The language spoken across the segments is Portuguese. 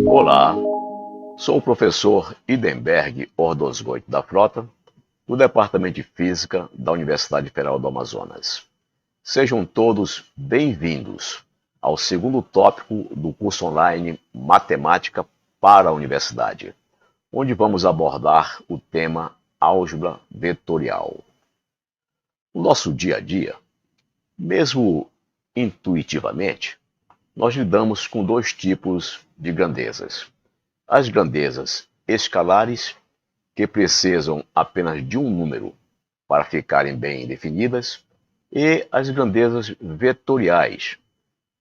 Olá, sou o professor Idenberg Ordosgoit da Frota, do Departamento de Física da Universidade Federal do Amazonas. Sejam todos bem-vindos ao segundo tópico do curso online Matemática para a Universidade, onde vamos abordar o tema álgebra vetorial. No nosso dia a dia, mesmo intuitivamente, nós lidamos com dois tipos de grandezas. As grandezas escalares, que precisam apenas de um número para ficarem bem definidas, e as grandezas vetoriais,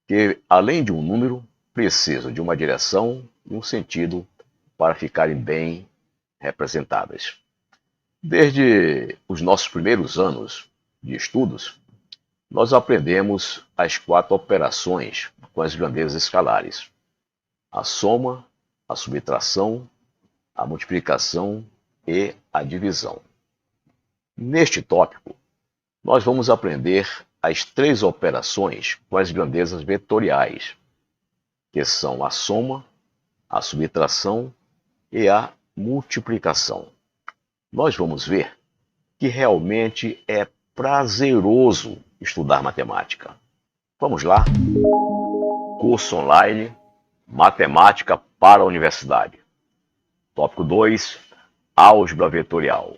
que além de um número, precisam de uma direção e um sentido para ficarem bem representadas. Desde os nossos primeiros anos de estudos, nós aprendemos as 4 operações com as grandezas escalares: a soma, a subtração, a multiplicação e a divisão. Neste tópico, nós vamos aprender as 3 operações com as grandezas vetoriais, que são a soma, a subtração e a multiplicação. Nós vamos ver que realmente é prazeroso estudar matemática. Vamos lá? Curso online Matemática para a Universidade. Tópico 2, álgebra vetorial.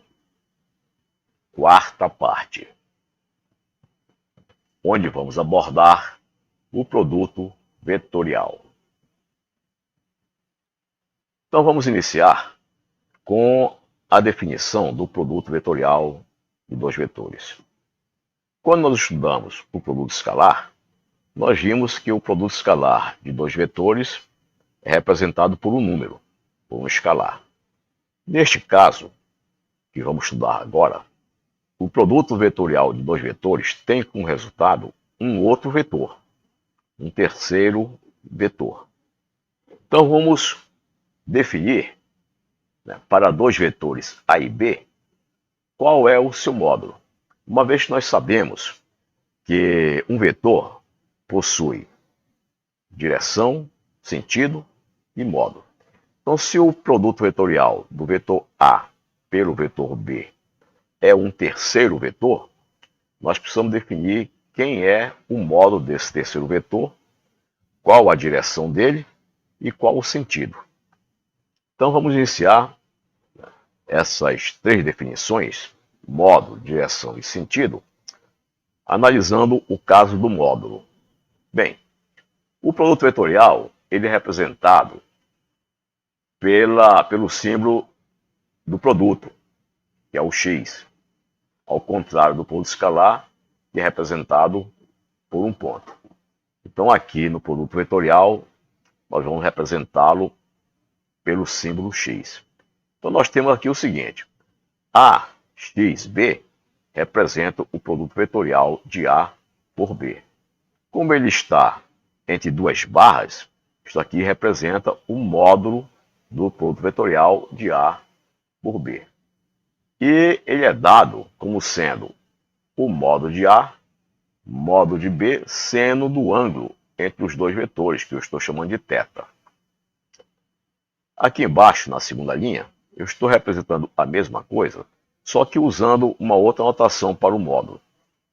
Quarta parte, onde vamos abordar o produto vetorial. Então vamos iniciar com a definição do produto vetorial de dois vetores. Quando nós estudamos o produto escalar, nós vimos que o produto escalar de dois vetores é representado por um número, por um escalar. Neste caso, que vamos estudar agora, o produto vetorial de dois vetores tem como resultado um outro vetor, um terceiro vetor. Então vamos definir, para dois vetores A e B, qual é o seu módulo. Uma vez que nós sabemos que um vetor possui direção, sentido e módulo. Então, se o produto vetorial do vetor A pelo vetor B é um terceiro vetor, nós precisamos definir quem é o módulo desse terceiro vetor, qual a direção dele e qual o sentido. Então, vamos iniciar essas 3 definições, módulo, direção e sentido, analisando o caso do módulo. Bem, o produto vetorial ele é representado pelo símbolo do produto, que é o x, ao contrário do produto escalar, que é representado por um ponto. Então, aqui no produto vetorial, nós vamos representá-lo pelo símbolo x. Então, nós temos aqui o seguinte: A, x, b representa o produto vetorial de A por B. Como ele está entre duas barras, isso aqui representa o módulo do produto vetorial de A por B. E ele é dado como sendo o módulo de A, módulo de B, seno do ângulo entre os dois vetores, que eu estou chamando de θ. Aqui embaixo, na segunda linha, eu estou representando a mesma coisa, só que usando uma outra notação para o módulo.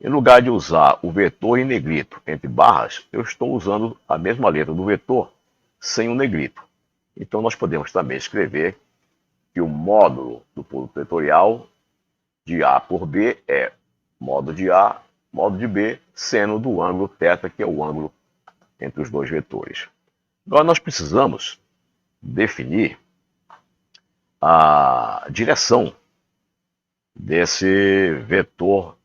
Em lugar de usar o vetor em negrito entre barras, eu estou usando a mesma letra do vetor sem o negrito. Então, nós podemos também escrever que o módulo do produto vetorial de A por B é módulo de A, módulo de B, seno do ângulo θ, que é o ângulo entre os dois vetores. Agora, nós precisamos definir a direção desse vetor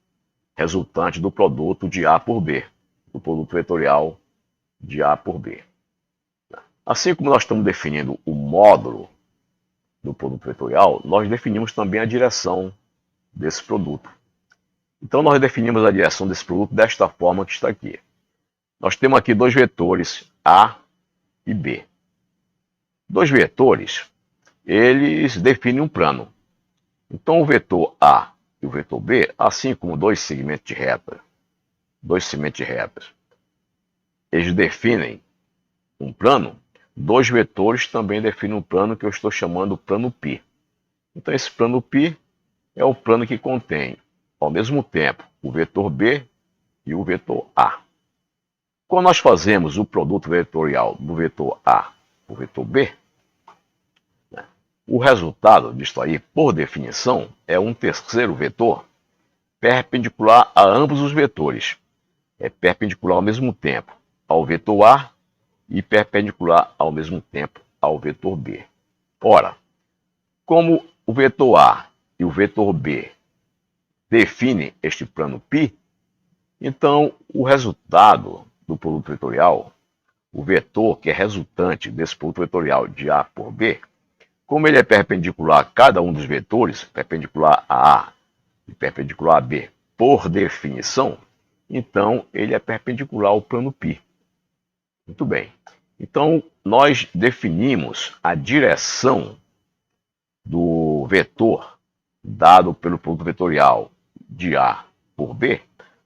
resultante do produto de A por B, do produto vetorial de A por B. Assim como nós estamos definindo o módulo do produto vetorial, nós definimos também a direção desse produto. Então, nós definimos a direção desse produto desta forma que está aqui. Nós temos aqui dois vetores, A e B. Dois vetores, eles definem um plano. Então, o vetor A e o vetor B, assim como dois segmentos de reta, eles definem um plano, dois vetores também definem um plano que eu estou chamando plano π. Então esse plano π é o plano que contém, ao mesmo tempo, o vetor B e o vetor A. Quando nós fazemos o produto vetorial do vetor A para o vetor B, o resultado disso aí, por definição, é um terceiro vetor perpendicular a ambos os vetores. É perpendicular ao mesmo tempo ao vetor A e perpendicular ao mesmo tempo ao vetor B. Ora, como o vetor A e o vetor B definem este plano π, então o resultado do produto vetorial, o vetor que é resultante desse produto vetorial de A por B, como ele é perpendicular a cada um dos vetores, perpendicular a A e perpendicular a B, por definição, então ele é perpendicular ao plano π. Muito bem. Então, nós definimos a direção do vetor dado pelo produto vetorial de A por B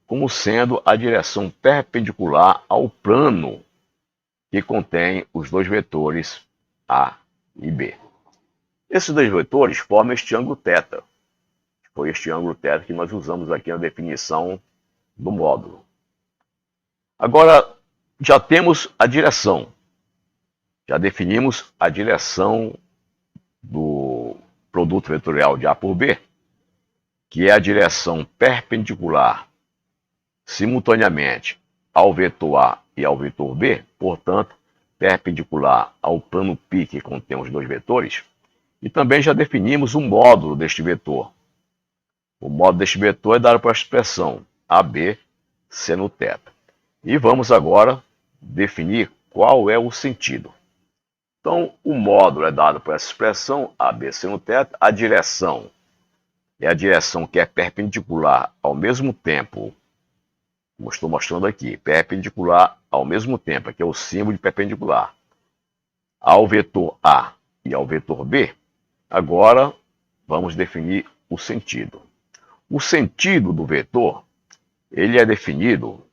como sendo a direção perpendicular ao plano que contém os dois vetores A e B. Esses dois vetores formam este ângulo θ. Foi este ângulo θ que nós usamos aqui na definição do módulo. Agora, já temos a direção. Já definimos a direção do produto vetorial de A por B, que é a direção perpendicular simultaneamente ao vetor A e ao vetor B, portanto, perpendicular ao plano π que contém os dois vetores. E também já definimos o módulo deste vetor. O módulo deste vetor é dado por esta expressão, AB seno θ. E vamos agora definir qual é o sentido. Então, o módulo é dado por essa expressão, AB seno θ. A direção é a direção que é perpendicular ao mesmo tempo, como estou mostrando aqui, perpendicular ao mesmo tempo, aqui é o símbolo de perpendicular, ao vetor A e ao vetor B. Agora, vamos definir o sentido. O sentido do vetor, ele é definido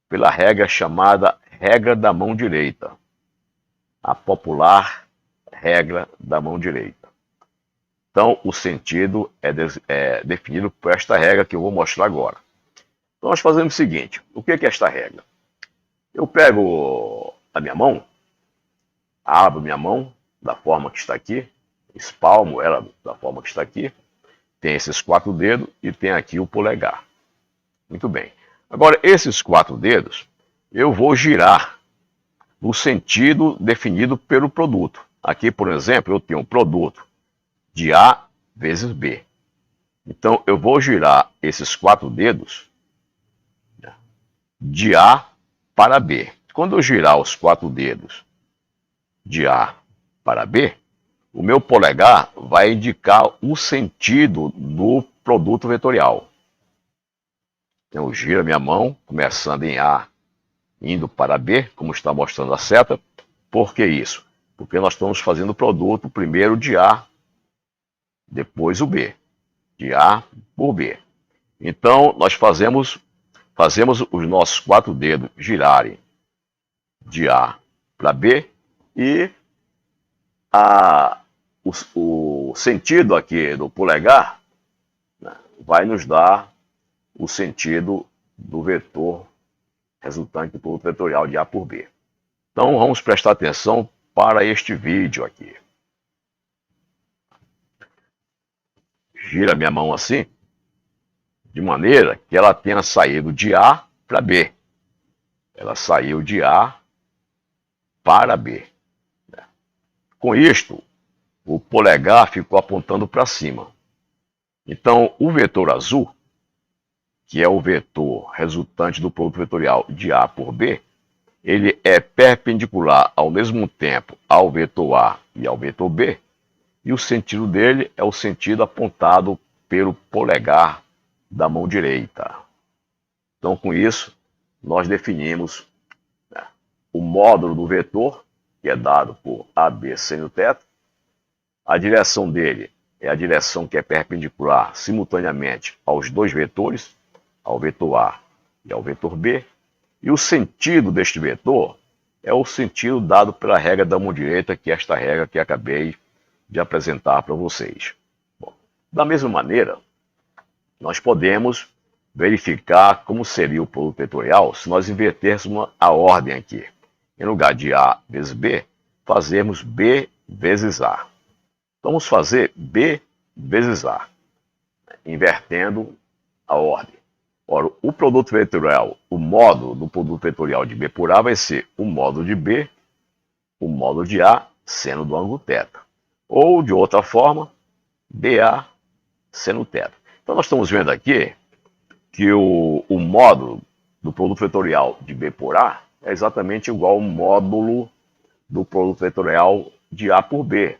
pela regra chamada regra da mão direita, a popular regra da mão direita. Então, o sentido é definido por esta regra que eu vou mostrar agora. Então, nós fazemos o seguinte, o que é esta regra? Eu pego a minha mão, abro minha mão da forma que está aqui, espalmo ela da forma que está aqui, tem esses 4 dedos e tem aqui o polegar. Muito bem. Agora, esses 4 dedos, eu vou girar no sentido definido pelo produto. Aqui, por exemplo, eu tenho um produto de A vezes B. Então, eu vou girar esses 4 dedos de A para B. Quando eu girar os 4 dedos de A para B, o meu polegar vai indicar o sentido do produto vetorial. Então, eu giro a minha mão, começando em A, indo para B, como está mostrando a seta. Por que isso? Porque nós estamos fazendo o produto primeiro de A, depois o B. De A por B. Então, nós fazemos os nossos 4 dedos girarem de A para B e o sentido aqui do polegar, né, vai nos dar o sentido do vetor resultante do produto vetorial de A por B. Então, vamos prestar atenção para este vídeo aqui. Gira minha mão assim, de maneira que ela tenha saído de A para B. Ela saiu de A para B. Com isto, o polegar ficou apontando para cima. Então, o vetor azul, que é o vetor resultante do produto vetorial de A por B, ele é perpendicular ao mesmo tempo ao vetor A e ao vetor B, e o sentido dele é o sentido apontado pelo polegar da mão direita. Então, com isso, nós definimos, né, o módulo do vetor, que é dado por AB seno θ. A direção dele é a direção que é perpendicular simultaneamente aos dois vetores, ao vetor A e ao vetor B. E o sentido deste vetor é o sentido dado pela regra da mão direita, que é esta regra que acabei de apresentar para vocês. Bom, da mesma maneira, nós podemos verificar como seria o produto vetorial se nós invertêssemos a ordem aqui. Em lugar de A vezes B, fazemos B vezes A. Vamos fazer B vezes A, invertendo a ordem. Ora, o produto vetorial, o módulo do produto vetorial de B por A vai ser o módulo de B, o módulo de A, seno do ângulo θ. Ou, de outra forma, BA seno θ. Então, nós estamos vendo aqui que o módulo do produto vetorial de B por A é exatamente igual ao módulo do produto vetorial de A por B.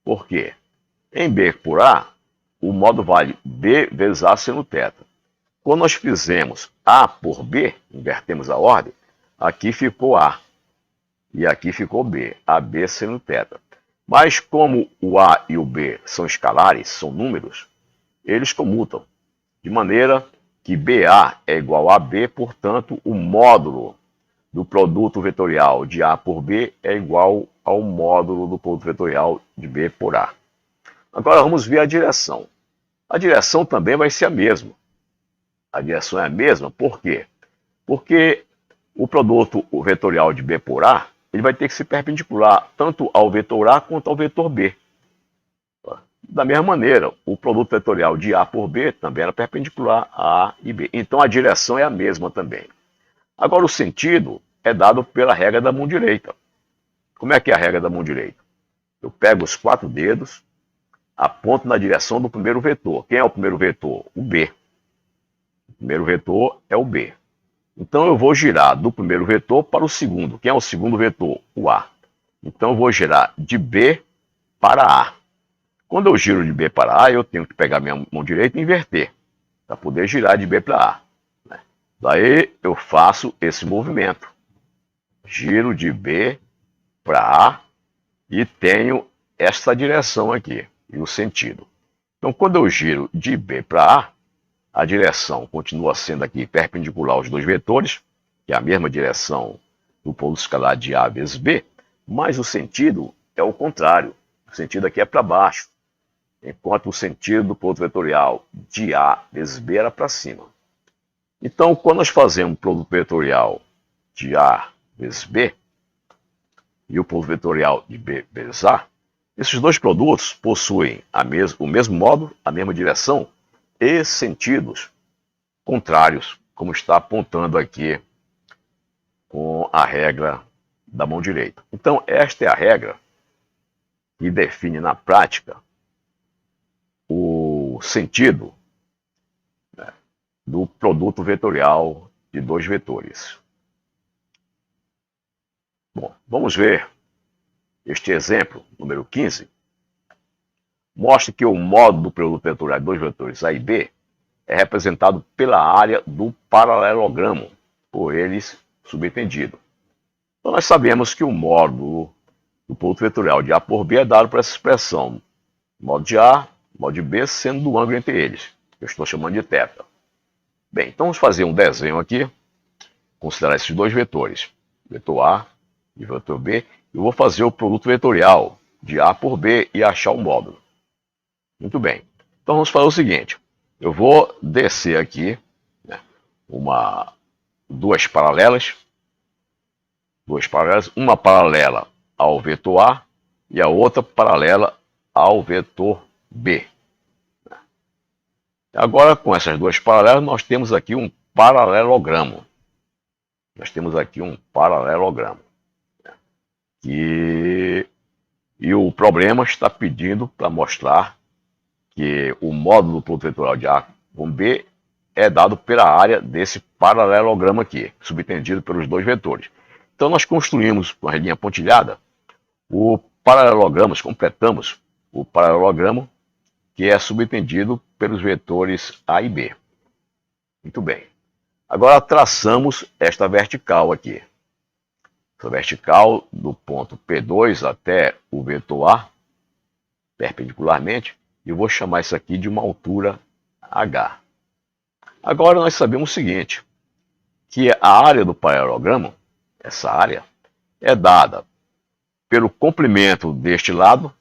Por quê? Em B por A, o módulo vale B vezes A seno θ. Quando nós fizemos A por B, invertemos a ordem, aqui ficou A e aqui ficou B, AB seno θ. Mas como o A e o B são escalares, são números, eles comutam, de maneira que BA é igual a AB, portanto, o módulo do produto vetorial de A por B é igual ao módulo do produto vetorial de B por A. Agora vamos ver a direção. A direção também vai ser a mesma. A direção é a mesma, por quê? Porque o produto vetorial de B por A, ele vai ter que ser perpendicular tanto ao vetor A quanto ao vetor B. Da mesma maneira, o produto vetorial de A por B também era perpendicular a A e B. Então a direção é a mesma também. Agora o sentido é dado pela regra da mão direita. Como é que é a regra da mão direita? Eu pego os 4 dedos, aponto na direção do primeiro vetor. Quem é o primeiro vetor? O B. O primeiro vetor é o B. Então eu vou girar do primeiro vetor para o segundo. Quem é o segundo vetor? O A. Então eu vou girar de B para A. Quando eu giro de B para A, eu tenho que pegar minha mão direita e inverter, para poder girar de B para A. Daí eu faço esse movimento. Giro de B para A e tenho esta direção aqui, e o sentido. Então quando eu giro de B para A direção continua sendo aqui perpendicular aos dois vetores, que é a mesma direção do produto escalar de A vezes B, mas o sentido é o contrário. O sentido aqui é para baixo, enquanto o sentido do produto vetorial de A vezes B era para cima. Então, quando nós fazemos o produto vetorial de A vezes B e o produto vetorial de B vezes A, esses dois produtos possuem o mesmo módulo, a mesma direção e sentidos contrários, como está apontando aqui com a regra da mão direita. Então, esta é a regra que define na prática o sentido, né, do produto vetorial de dois vetores. Bom, vamos ver este exemplo, número 15. Mostra que o módulo do produto vetorial de dois vetores A e B é representado pela área do paralelogramo, por eles subentendido. Então nós sabemos que o módulo do produto vetorial de A por B é dado por essa expressão, módulo de A, módulo de B, sendo do ângulo entre eles, que eu estou chamando de θ. Bem, então vamos fazer um desenho aqui, considerar esses dois vetores, vetor A e vetor B, eu vou fazer o produto vetorial de A por B e achar o módulo. Muito bem, então vamos fazer o seguinte, eu vou descer aqui, né, duas paralelas, uma paralela ao vetor A e a outra paralela ao vetor B. Agora, com essas duas paralelas, nós temos aqui um paralelogramo. E o problema está pedindo para mostrar que o módulo do produto vetorial de A com B é dado pela área desse paralelogramo aqui, subentendido pelos dois vetores. Então nós construímos com a linha pontilhada o paralelogramo, completamos o paralelogramo que é subentendido pelos vetores A e B. Muito bem. Agora traçamos esta vertical aqui. Essa vertical do ponto P2 até o vetor A, perpendicularmente, e eu vou chamar isso aqui de uma altura H. Agora nós sabemos o seguinte, que a área do paralelogramo, essa área, é dada pelo comprimento deste lado.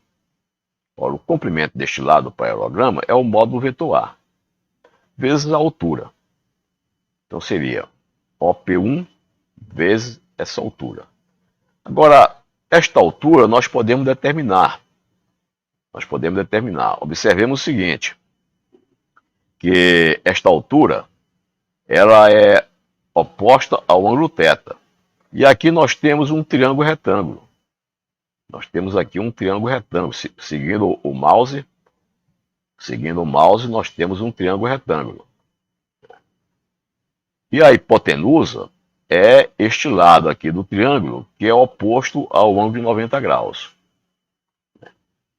Ora, o comprimento deste lado do paralelogramo é o módulo vetor A, vezes a altura. Então seria OP1 vezes essa altura. Agora, esta altura nós podemos determinar. Observemos o seguinte, que esta altura ela é oposta ao ângulo θ. E aqui nós temos um triângulo retângulo. Seguindo o mouse, nós temos um triângulo retângulo. E a hipotenusa é este lado aqui do triângulo, que é oposto ao ângulo de 90 graus.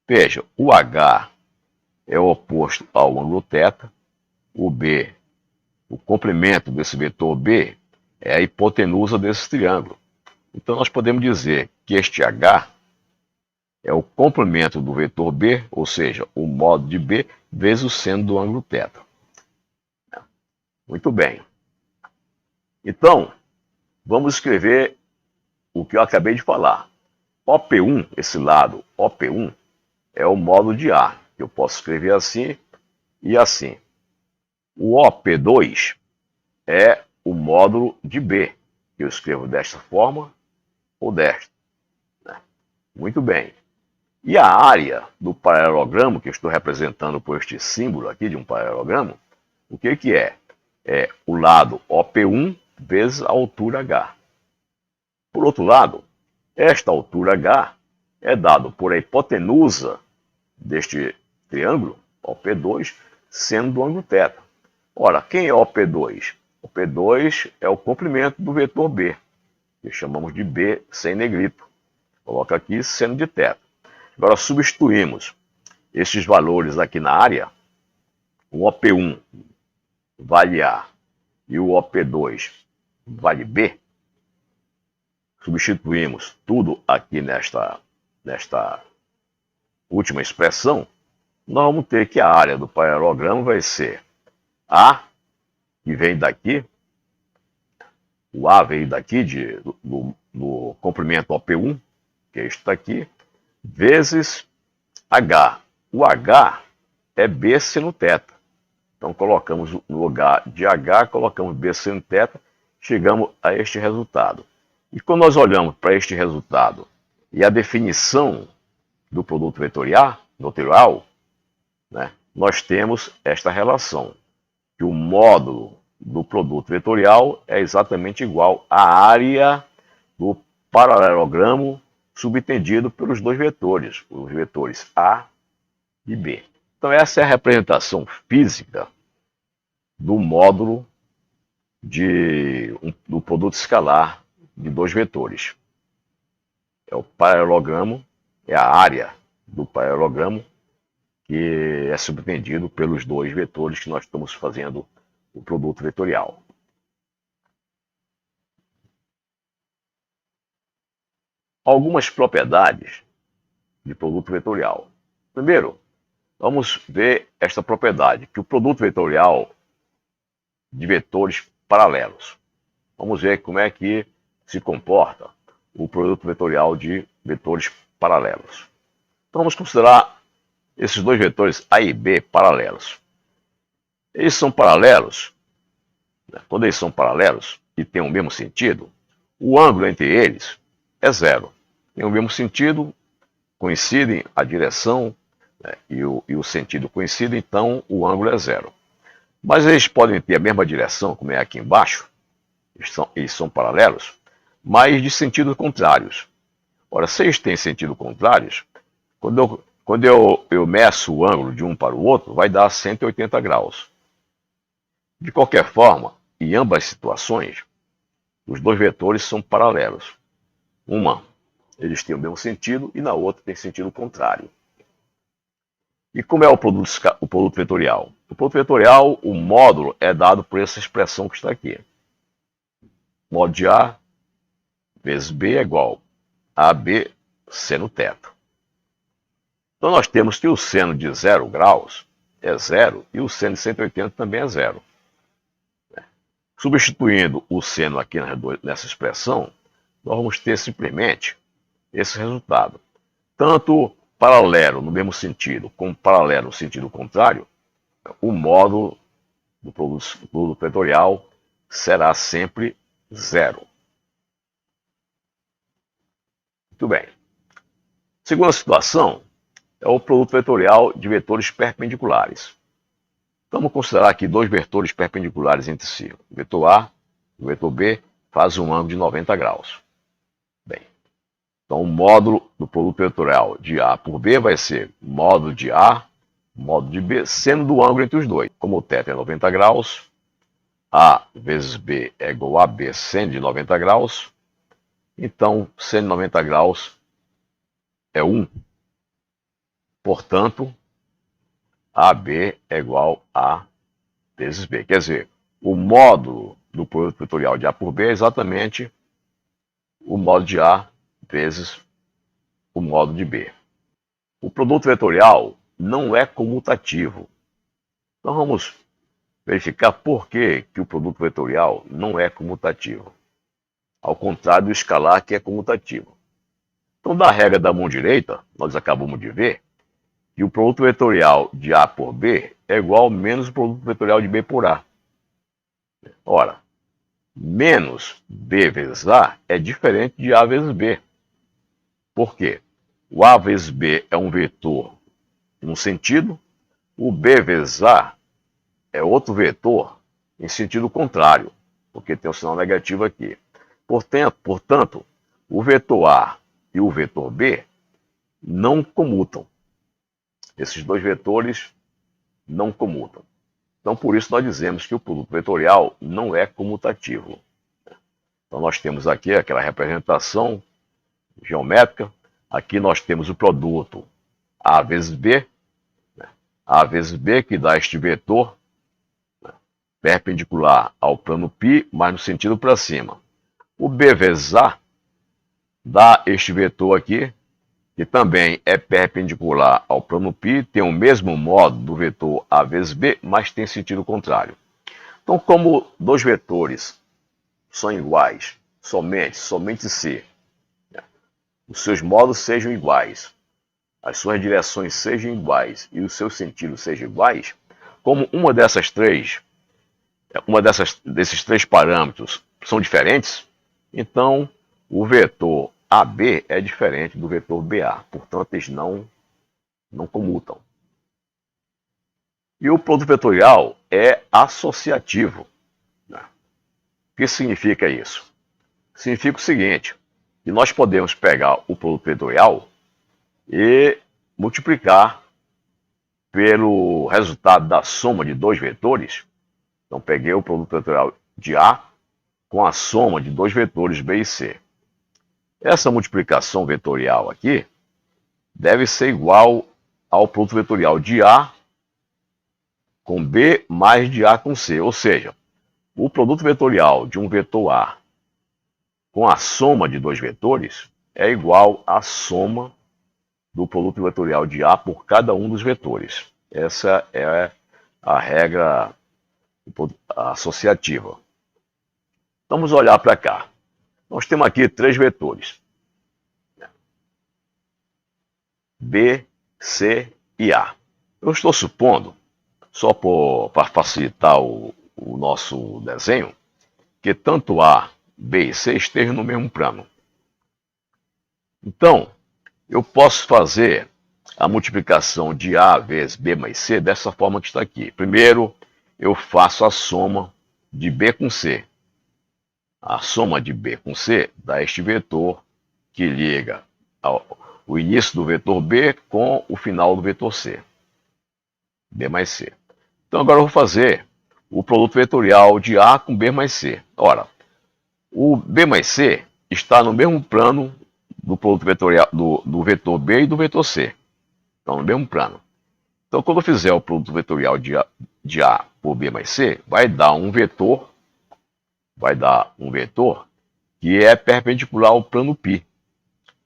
Veja, o H é oposto ao ângulo θ, o B, o complemento desse vetor B, é a hipotenusa desse triângulo. Então nós podemos dizer que este H é o complemento do vetor B, ou seja, o módulo de B vezes o seno do ângulo θ. Muito bem. Então, vamos escrever o que eu acabei de falar. OP1, esse lado OP1, é o módulo de A, que eu posso escrever assim e assim. O OP2 é o módulo de B, que eu escrevo desta forma ou desta. Muito bem. E a área do paralelogramo, que eu estou representando por este símbolo aqui de um paralelogramo, o que é? É o lado OP1 vezes a altura H. Por outro lado, esta altura H é dado por a hipotenusa deste triângulo, OP2, seno do ângulo θ. Ora, quem é OP2? OP2 é o complemento do vetor B, que chamamos de B sem negrito. Coloca aqui seno de θ. Agora substituímos esses valores aqui na área. O OP1 vale A e o OP2 vale B. Substituímos tudo aqui nesta última expressão. Nós vamos ter que a área do paralelogramo vai ser A, que vem daqui, o A veio daqui do comprimento OP1, que é isto daqui, vezes H. O H é B seno θ. Então colocamos no lugar de H, colocamos B seno θ, chegamos a este resultado. E quando nós olhamos para este resultado e a definição do produto vetorial, né, nós temos esta relação, que o módulo do produto vetorial é exatamente igual à área do paralelogramo subtendido pelos dois vetores, os vetores A e B. Então essa é a representação física do módulo do produto escalar de dois vetores. É o paralelogramo, é a área do paralelogramo que é subtendido pelos dois vetores que nós estamos fazendo o produto vetorial. Algumas propriedades de produto vetorial. Primeiro, vamos ver esta propriedade, que o produto vetorial de vetores paralelos. Vamos ver como é que se comporta o produto vetorial de vetores paralelos. Então vamos considerar esses dois vetores A e B paralelos. Eles são paralelos, né? Quando eles são paralelos e têm o mesmo sentido, o ângulo entre eles é zero. Tem o mesmo sentido, coincidem a direção, né, e o sentido coincide, então o ângulo é zero. Mas eles podem ter a mesma direção, como é aqui embaixo, eles são paralelos, mas de sentidos contrários. Ora, se eles têm sentido contrários, quando eu meço o ângulo de um para o outro, vai dar 180 graus. De qualquer forma, em ambas situações, os dois vetores são paralelos. Uma, eles têm o mesmo sentido, e na outra tem sentido contrário. E como é o produto vetorial? O produto vetorial, o módulo é dado por essa expressão que está aqui. Módulo de A vezes B é igual a AB seno θ. Então nós temos que o seno de 0 graus é zero e o seno de 180 também é zero. Substituindo o seno aqui nessa expressão, nós vamos ter simplesmente esse resultado. Tanto paralelo no mesmo sentido, como paralelo no sentido contrário, o módulo do produto vetorial será sempre zero. Muito bem. Segunda situação é o produto vetorial de vetores perpendiculares. Vamos considerar aqui dois vetores perpendiculares entre si. O vetor A e o vetor B fazem um ângulo de 90 graus. Bem, então o módulo do produto vetorial de A por B vai ser módulo de A, módulo de B, seno do ângulo entre os dois. Como o θ é 90 graus, A vezes B é igual a B seno de 90 graus, então seno de 90 graus é 1. Portanto, AB é igual a vezes B. Quer dizer, o módulo do produto vetorial de A por B é exatamente o módulo de A vezes o módulo de B. O produto vetorial não é comutativo. Então vamos verificar por que o produto vetorial não é comutativo. Ao contrário do escalar, que é comutativo. Então, da regra da mão direita, nós acabamos de ver que o produto vetorial de A por B é igual ao menos o produto vetorial de B por A. Ora, menos B vezes A é diferente de A vezes B. Por quê? O A vezes B é um vetor em um sentido, o B vezes A é outro vetor em sentido contrário, porque tem um sinal negativo aqui. Portanto, o vetor A e o vetor B não comutam. Esses dois vetores não comutam. Então, por isso, nós dizemos que o produto vetorial não é comutativo. Então, nós temos aqui aquela representação geométrica. Aqui nós temos o produto A vezes B. A vezes B, que dá este vetor perpendicular ao plano π, mas no sentido para cima. O B vezes A dá este vetor aqui, que também é perpendicular ao plano π, tem o mesmo modo do vetor A vezes B, mas tem sentido contrário. Então, como dois vetores são iguais, somente se os seus modos sejam iguais, as suas direções sejam iguais e os seus sentidos sejam iguais, como desses três parâmetros são diferentes, então o vetor AB é diferente do vetor BA, portanto eles não comutam. E o produto vetorial é associativo. O que significa isso? Significa o seguinte, que nós podemos pegar o produto vetorial e multiplicar pelo resultado da soma de dois vetores. Então peguei o produto vetorial de A com a soma de dois vetores B e C. Essa multiplicação vetorial aqui deve ser igual ao produto vetorial de A com B mais de A com C. Ou seja, o produto vetorial de um vetor A com a soma de dois vetores é igual à soma do produto vetorial de A por cada um dos vetores. Essa é a regra associativa. Vamos olhar para cá. Nós temos aqui três vetores. B, C e A. Eu estou supondo, só para facilitar o nosso desenho, que tanto A, B e C estejam no mesmo plano. Então, eu posso fazer a multiplicação de A vezes B mais C dessa forma que está aqui. Primeiro, eu faço a soma de B com C. A soma de B com C dá este vetor que liga o início do vetor B com o final do vetor C. B mais C. Então agora eu vou fazer o produto vetorial de A com B mais C. Ora, o B mais C está no mesmo plano do produto vetorial do vetor B e do vetor C. Estão no mesmo plano. Então quando eu fizer o produto vetorial de A por B mais C, vai dar um vetor que é perpendicular ao plano π.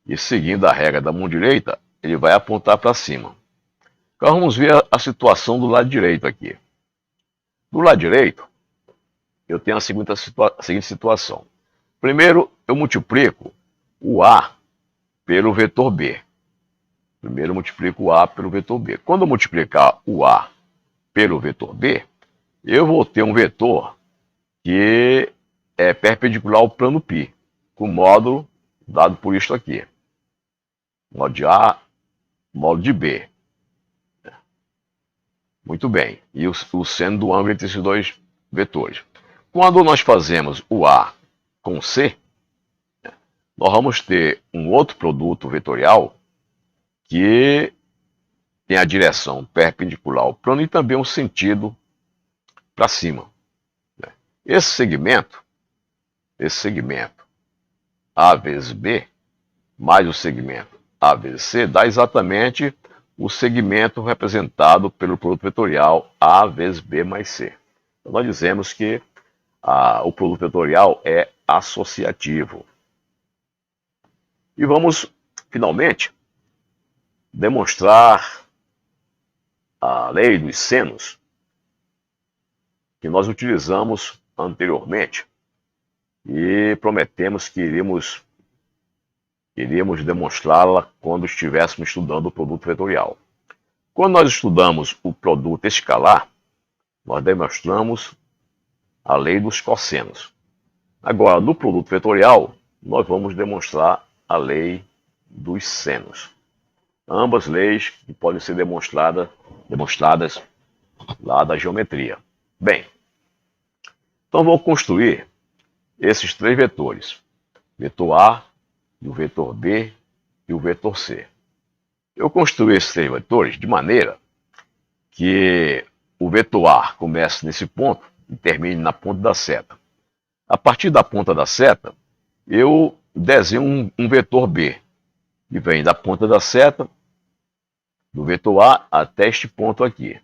E seguindo a regra da mão direita, ele vai apontar para cima. Agora vamos ver a situação do lado direito aqui. Do lado direito, eu tenho a seguinte situação. Primeiro, eu multiplico o A pelo vetor B. Primeiro eu multiplico o A pelo vetor B. Quando eu multiplicar o A pelo vetor B, eu vou ter um vetor que é perpendicular ao plano π, com o módulo dado por isto aqui. Módulo de A, módulo de B. Muito bem. E o seno do ângulo entre esses dois vetores. Quando nós fazemos o A com C, nós vamos ter um outro produto vetorial que tem a direção perpendicular ao plano e também um sentido para cima. Esse segmento A vezes B, mais o segmento A vezes C, dá exatamente o segmento representado pelo produto vetorial A vezes B mais C. Então, nós dizemos que o produto vetorial é associativo. E vamos, finalmente, demonstrar a lei dos senos que nós utilizamos anteriormente e prometemos que iríamos demonstrá-la quando estivéssemos estudando o produto vetorial. Quando nós estudamos o produto escalar, nós demonstramos a lei dos cossenos. Agora, no produto vetorial, nós vamos demonstrar a lei dos senos. Ambas leis que podem ser demonstradas lá da geometria. Bem, então vou construir esses três vetores. Vetor A, e o vetor B e o vetor C. Eu construí esses três vetores de maneira que o vetor A comece nesse ponto e termine na ponta da seta. A partir da ponta da seta, eu desenho um vetor B, que vem da ponta da seta, do vetor A até este ponto aqui.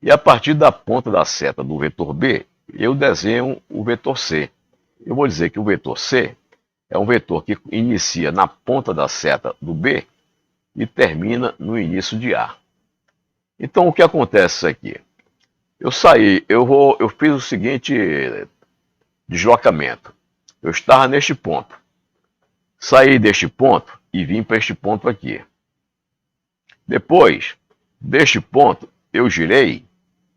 E a partir da ponta da seta do vetor B, eu desenho o vetor C. Eu vou dizer que o vetor C é um vetor que inicia na ponta da seta do B e termina no início de A. Então, o que acontece aqui? Eu fiz o seguinte deslocamento. Eu estava neste ponto. Saí deste ponto e vim para este ponto aqui. Depois deste ponto, eu girei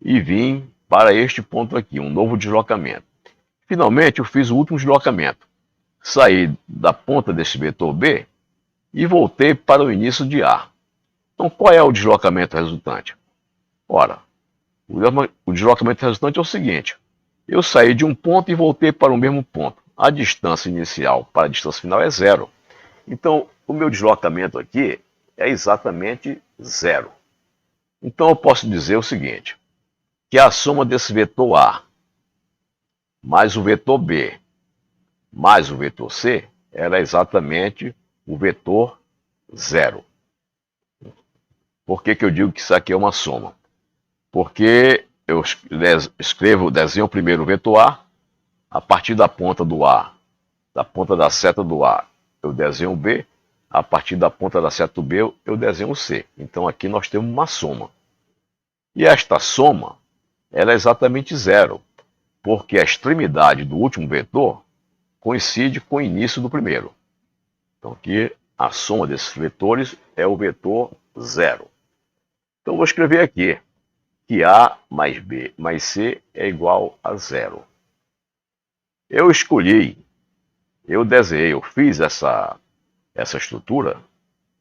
e vim para este ponto aqui, um novo deslocamento. Finalmente, eu fiz o último deslocamento. Saí da ponta desse vetor B e voltei para o início de A. Então, qual é o deslocamento resultante? Ora, o deslocamento resultante é o seguinte. Eu saí de um ponto e voltei para o mesmo ponto. A distância inicial para a distância final é zero. Então, o meu deslocamento aqui é exatamente zero. Então, eu posso dizer o seguinte, que a soma desse vetor A mais o vetor B mais o vetor C era exatamente o vetor zero. Por que eu digo que isso aqui é uma soma? Porque eu desenho primeiro o vetor a partir da ponta do A, da ponta da seta do A, eu desenho o B, a partir da ponta da seta do B, eu desenho o C. Então aqui nós temos uma soma. E esta soma, ela é exatamente zero, porque a extremidade do último vetor coincide com o início do primeiro. Então aqui a soma desses vetores é o vetor zero. Então vou escrever aqui que A mais B mais C é igual a zero. Eu desenhei, eu fiz essa estrutura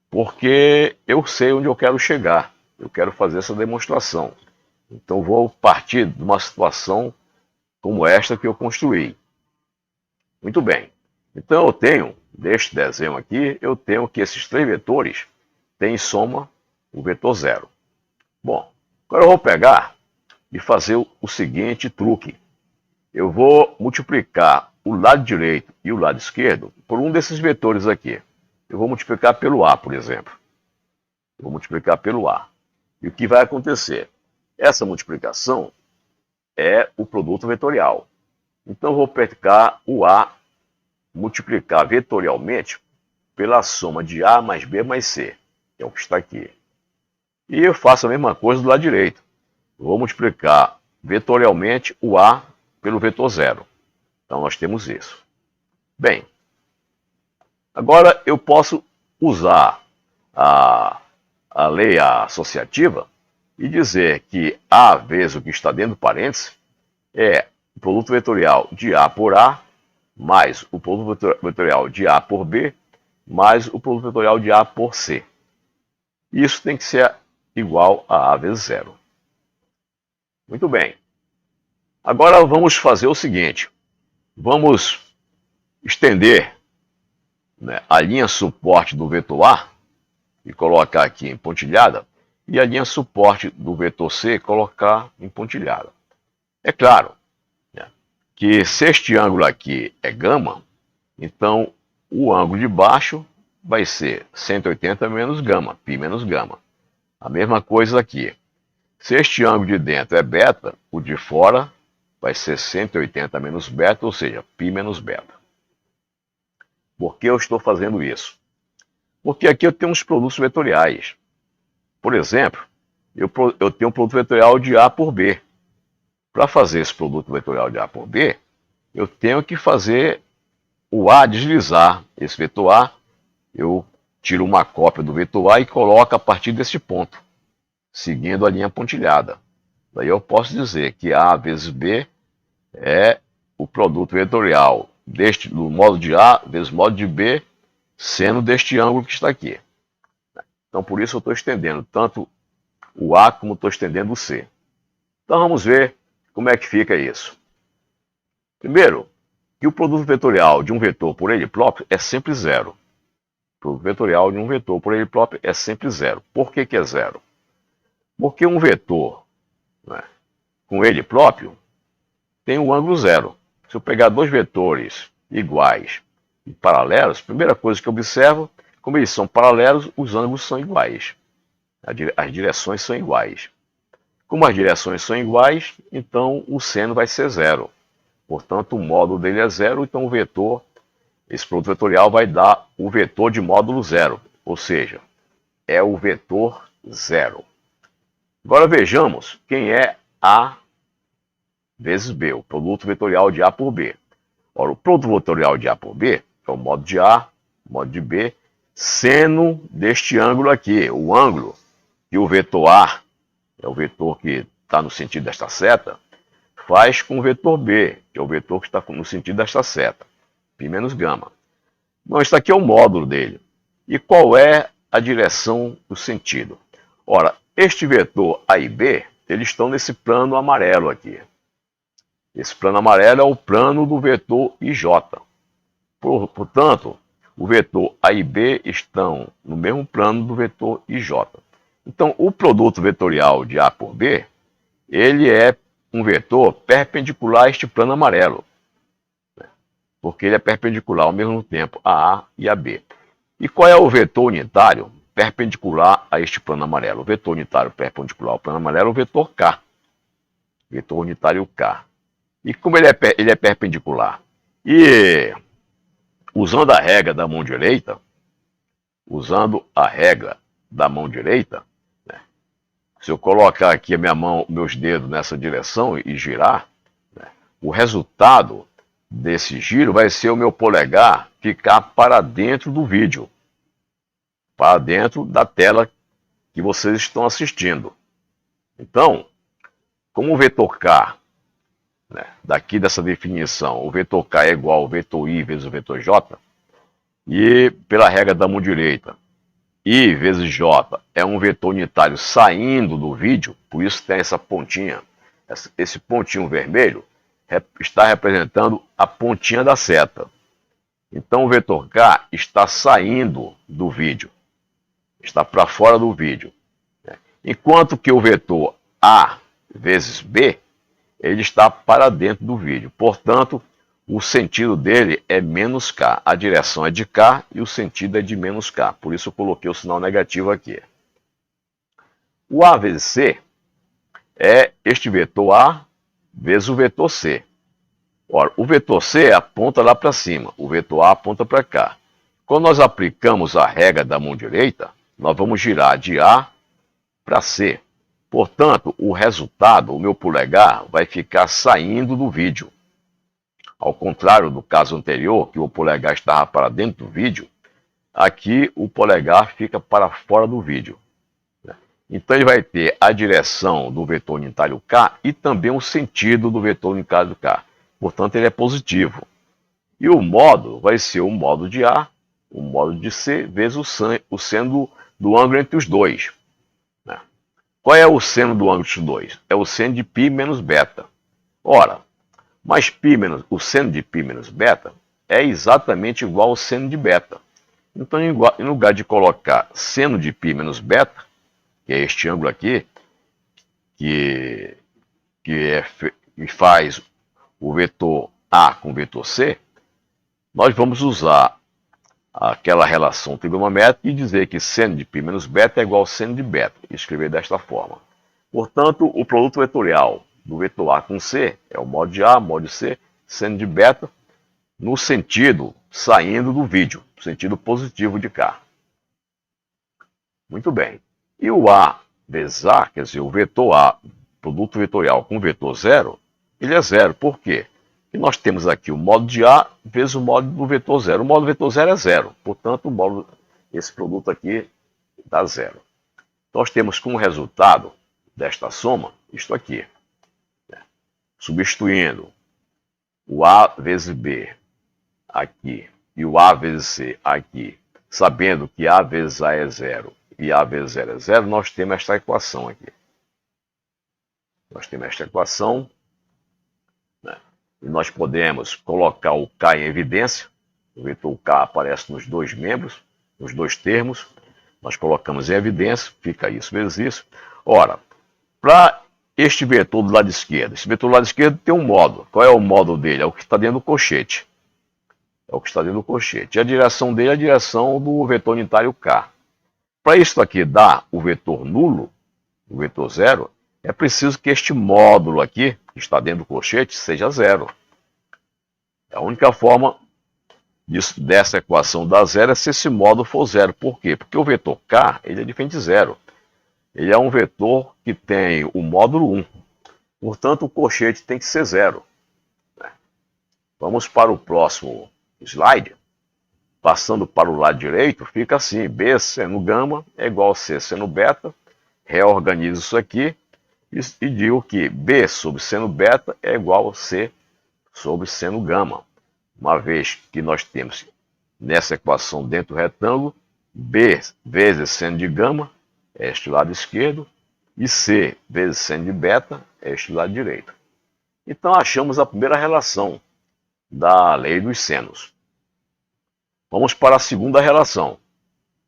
porque eu sei onde eu quero chegar. Eu quero fazer essa demonstração. Então vou partir de uma situação como esta que eu construí. Muito bem. Então eu tenho, deste desenho aqui, eu tenho que esses três vetores têm em soma o vetor zero. Bom, agora eu vou pegar e fazer o seguinte truque. Eu vou multiplicar o lado direito e o lado esquerdo por um desses vetores aqui. Eu vou multiplicar pelo A, por exemplo. Eu vou multiplicar pelo A. E o que vai acontecer? Essa multiplicação é o produto vetorial. Então eu vou pegar o A, multiplicar vetorialmente pela soma de A mais B mais C, que é o que está aqui. E eu faço a mesma coisa do lado direito. Eu vou multiplicar vetorialmente o A pelo vetor zero. Então nós temos isso. Bem, Agora eu posso usar a lei associativa e dizer que A vezes o que está dentro do parênteses é o produto vetorial de A por A mais o produto vetorial de A por B mais o produto vetorial de A por C. Isso tem que ser igual a A vezes zero. Muito bem. Agora vamos fazer o seguinte. Vamos estender, né, a linha suporte do vetor A e colocar aqui em pontilhada, e a linha suporte do vetor C colocar em pontilhada. É claro, né, que se este ângulo aqui é gama, então o ângulo de baixo vai ser 180 menos gama, π menos gama. A mesma coisa aqui. Se este ângulo de dentro é beta, o de fora vai ser 180 menos beta, ou seja, π menos beta. Por que eu estou fazendo isso? Porque aqui eu tenho uns produtos vetoriais. Por exemplo, eu tenho um produto vetorial de A por B. Para fazer esse produto vetorial de A por B, eu tenho que fazer o A deslizar. Esse vetor A, eu tiro uma cópia do vetor A e coloco a partir desse ponto, seguindo a linha pontilhada. Daí eu posso dizer que A vezes B é o produto vetorial do modo de A vezes modo de B, sendo deste ângulo que está aqui. Então, por isso eu estou estendendo tanto o A como estou estendendo o C. Então, vamos ver como é que fica isso. Primeiro, que o produto vetorial de um vetor por ele próprio é sempre zero. O produto vetorial de um vetor por ele próprio é sempre zero. Por que que é zero? Porque um vetor, né, com ele próprio tem um ângulo zero. Se eu pegar dois vetores iguais e paralelos, a primeira coisa que eu observo, como eles são paralelos, os ângulos são iguais. As direções são iguais. Como as direções são iguais, então o seno vai ser zero. Portanto, o módulo dele é zero, então o vetor, esse produto vetorial vai dar o vetor de módulo zero, ou seja, é o vetor zero. Agora vejamos quem é A vezes B, o produto vetorial de A por B. Ora, o produto vetorial de A por B é o modo de A, modo de B, seno deste ângulo aqui, o ângulo que o vetor A, é o vetor que está no sentido desta seta, faz com o vetor B, que é o vetor que está no sentido desta seta, π menos gama. Então, isso aqui é o módulo dele. E qual é a direção do sentido? Ora, este vetor A e B, eles estão nesse plano amarelo aqui. Esse plano amarelo é o plano do vetor IJ. Portanto, o vetor A e B estão no mesmo plano do vetor IJ. Então, o produto vetorial de A por B, ele é um vetor perpendicular a este plano amarelo, né? Porque ele é perpendicular ao mesmo tempo a A e a B. E qual é o vetor unitário perpendicular a este plano amarelo? O vetor unitário perpendicular ao plano amarelo é o vetor K. Vetor unitário K. E como ele é perpendicular? E usando a regra da mão direita, né, se eu colocar aqui a minha mão, meus dedos nessa direção e girar, né, o resultado desse giro vai ser o meu polegar ficar para dentro do vídeo, para dentro da tela que vocês estão assistindo. Então, como o vetor K, né, daqui dessa definição, o vetor K é igual ao vetor I vezes o vetor J, e pela regra da mão direita, I vezes J é um vetor unitário saindo do vídeo, por isso tem essa pontinha, esse pontinho vermelho está representando a pontinha da seta. Então o vetor K está saindo do vídeo, está para fora do vídeo. Enquanto que o vetor A vezes B, ele está para dentro do vídeo. Portanto, o sentido dele é menos K. A direção é de K e o sentido é de menos K. Por isso eu coloquei o sinal negativo aqui. O A vezes C é este vetor A vezes o vetor C. Ora, o vetor C aponta lá para cima, o vetor A aponta para cá. Quando nós aplicamos a regra da mão direita, nós vamos girar de A para C. Portanto, o resultado, o meu polegar, vai ficar saindo do vídeo. Ao contrário do caso anterior, que o polegar estava para dentro do vídeo, aqui o polegar fica para fora do vídeo. Então ele vai ter a direção do vetor unitário K e também o sentido do vetor unitário K. Portanto, ele é positivo. E o modo vai ser o modo de A, o modo de C, vezes o seno do ângulo entre os dois. Qual é o seno do ângulo entre os dois? É o seno de π menos beta. Ora, mas o seno de π menos beta é exatamente igual ao seno de beta. Então, em lugar de colocar seno de π menos beta, que é este ângulo aqui, que faz o vetor A com o vetor C, nós vamos usar aquela relação trigonométrica e dizer que seno de π menos beta é igual a seno de beta, e escrever desta forma. Portanto, o produto vetorial do vetor A com C é o modo de A, modo de C, seno de beta, no sentido saindo do vídeo, no sentido positivo de K. Muito bem. E o A vezes A, quer dizer, o vetor A, produto vetorial com vetor zero, ele é zero. Por quê? Porque nós temos aqui o modo de A vezes o modo do vetor zero. O modo do vetor zero é zero. Portanto, esse produto aqui dá zero. Nós temos como resultado desta soma isto aqui. Substituindo o A vezes B aqui e o A vezes C aqui, sabendo que A vezes A é zero e A vezes zero é zero, nós temos esta equação aqui. Nós temos esta equação, né? E nós podemos colocar o K em evidência. O vetor K aparece nos dois membros, nos dois termos. Nós colocamos em evidência, fica isso vezes isso. Ora, para este vetor do lado esquerdo, esse vetor do lado esquerdo tem um módulo. Qual é o módulo dele? É o que está dentro do colchete. É o que está dentro do colchete. E a direção dele é a direção do vetor unitário K. Para isso aqui dar o vetor nulo, o vetor zero, é preciso que este módulo aqui, que está dentro do colchete, seja zero. A única forma dessa equação dar zero é se esse módulo for zero. Por quê? Porque o vetor K ele é diferente de zero. Ele é um vetor que tem o módulo 1. Portanto, o colchete tem que ser zero. Vamos para o próximo slide. Passando para o lado direito, fica assim, B seno gama é igual a C seno beta. Reorganizo isso aqui e digo que B sobre seno beta é igual a C sobre seno gama. Uma vez que nós temos nessa equação dentro do retângulo, B vezes seno de gama é este lado esquerdo e C vezes seno de beta é este lado direito. Então achamos a primeira relação da lei dos senos. Vamos para a segunda relação.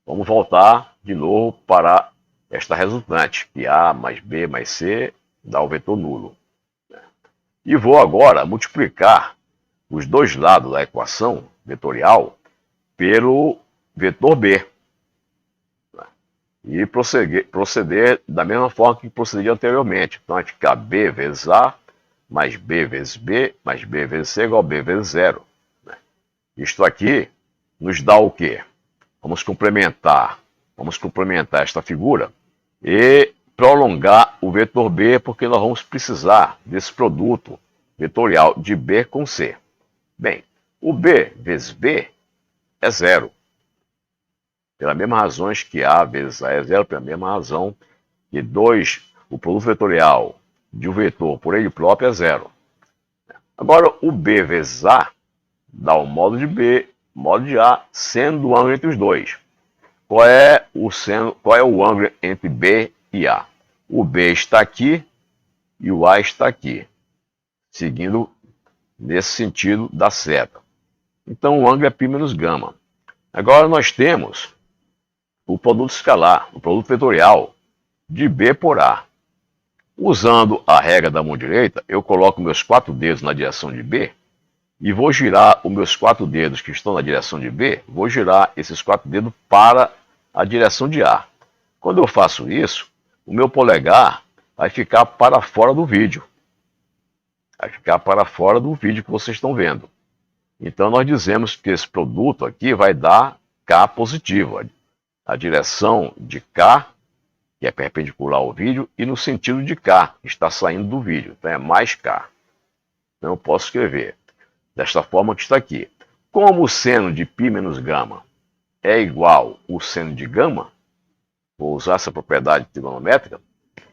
Vamos voltar de novo para esta resultante, que A mais B mais C dá o vetor nulo. E vou agora multiplicar os dois lados da equação vetorial pelo vetor B. E proceder da mesma forma que procedi anteriormente. Então vai ficar B vezes A, mais B vezes B, mais B vezes C igual a B vezes zero. Isto aqui nos dá o quê? Vamos complementar esta figura e prolongar o vetor B, porque nós vamos precisar desse produto vetorial de B com C. Bem, o B vezes B é zero. Pelas mesmas razões que A vezes A é zero, pela mesma razão que o produto vetorial de um vetor por ele próprio é zero. Agora, o B vezes A dá o modo de B, modo de A, seno do ângulo entre os dois. Qual é o ângulo entre B e A? O B está aqui e o A está aqui, seguindo nesse sentido da seta. Então o ângulo é π menos gama. Agora nós temos o produto escalar, o produto vetorial de B por A. Usando a regra da mão direita, eu coloco meus 4 dedos na direção de B e vou girar os meus 4 dedos que estão na direção de B, vou girar esses 4 dedos para a direção de A. Quando eu faço isso, o meu polegar vai ficar para fora do vídeo. Vai ficar para fora do vídeo que vocês estão vendo. Então nós dizemos que esse produto aqui vai dar K positivo. A direção de K, que é perpendicular ao vídeo, e no sentido de K, que está saindo do vídeo. Então é mais K. Então eu posso escrever desta forma que está aqui. Como o seno de π menos gama é igual o seno de gama, vou usar essa propriedade trigonométrica,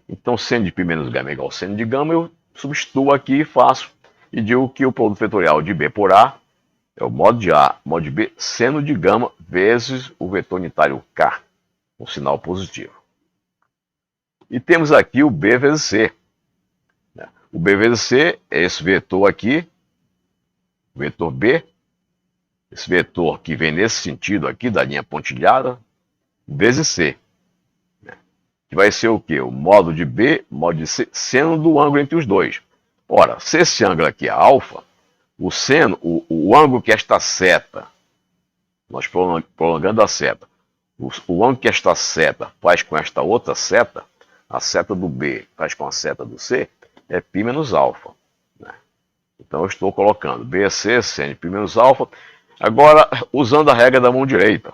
então seno de π menos gama é igual ao seno de gama, eu substituo aqui e faço, e digo que o produto vetorial de B por A é o modo de A, modo de B, seno de gama vezes o vetor unitário K, com sinal positivo. E temos aqui o B vezes C. O B vezes C é esse vetor aqui, o vetor B, esse vetor que vem nesse sentido aqui, da linha pontilhada, vezes C. Que vai ser o quê? O modo de B, modo de C, seno do ângulo entre os dois. Ora, se esse ângulo aqui é alfa, o seno, o ângulo que esta seta, nós prolongando a seta, o ângulo que esta seta faz com esta outra seta, a seta do B faz com a seta do C, é π menos alfa. Então eu estou colocando BC, seno de π menos alfa. Agora, usando a regra da mão direita.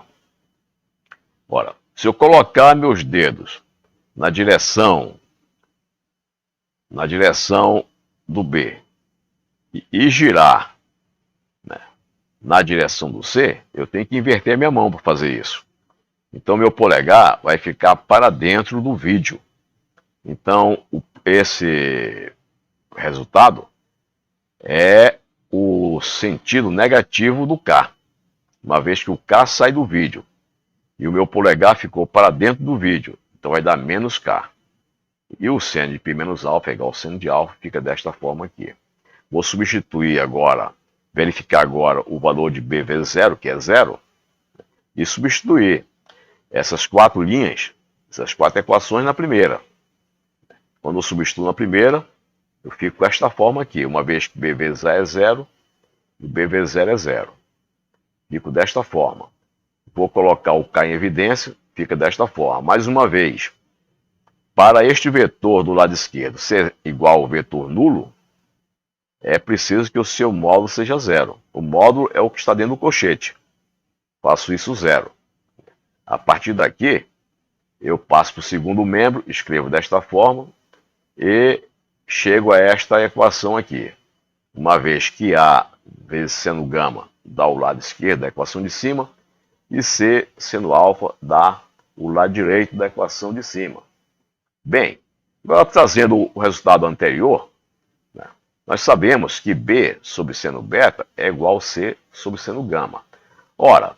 Ora, se eu colocar meus dedos na direção do B e girar, né, na direção do C, eu tenho que inverter a minha mão para fazer isso. Então meu polegar vai ficar para dentro do vídeo. Então esse resultado é o sentido negativo do K, uma vez que o K sai do vídeo e o meu polegar ficou para dentro do vídeo, então vai dar menos K. E o seno de π menos alfa é igual ao seno de alfa, fica desta forma aqui. Vou substituir agora, verificar agora o valor de B vezes zero, que é zero, e substituir essas quatro linhas, essas quatro equações na primeira. Quando eu substituo na primeira, eu fico com esta forma aqui, uma vez que B vezes A é zero, e B vezes zero é zero. Fico desta forma. Vou colocar o K em evidência, fica desta forma. Mais uma vez, para este vetor do lado esquerdo ser igual ao vetor nulo, é preciso que o seu módulo seja zero. O módulo é o que está dentro do colchete. Faço isso zero. A partir daqui, eu passo para o segundo membro, escrevo desta forma e chego a esta equação aqui. Uma vez que A vezes seno gama dá o lado esquerdo da equação de cima, e C seno alfa dá o lado direito da equação de cima. Bem, agora trazendo o resultado anterior, né, nós sabemos que B sobre seno beta é igual a C sobre seno gama. Ora,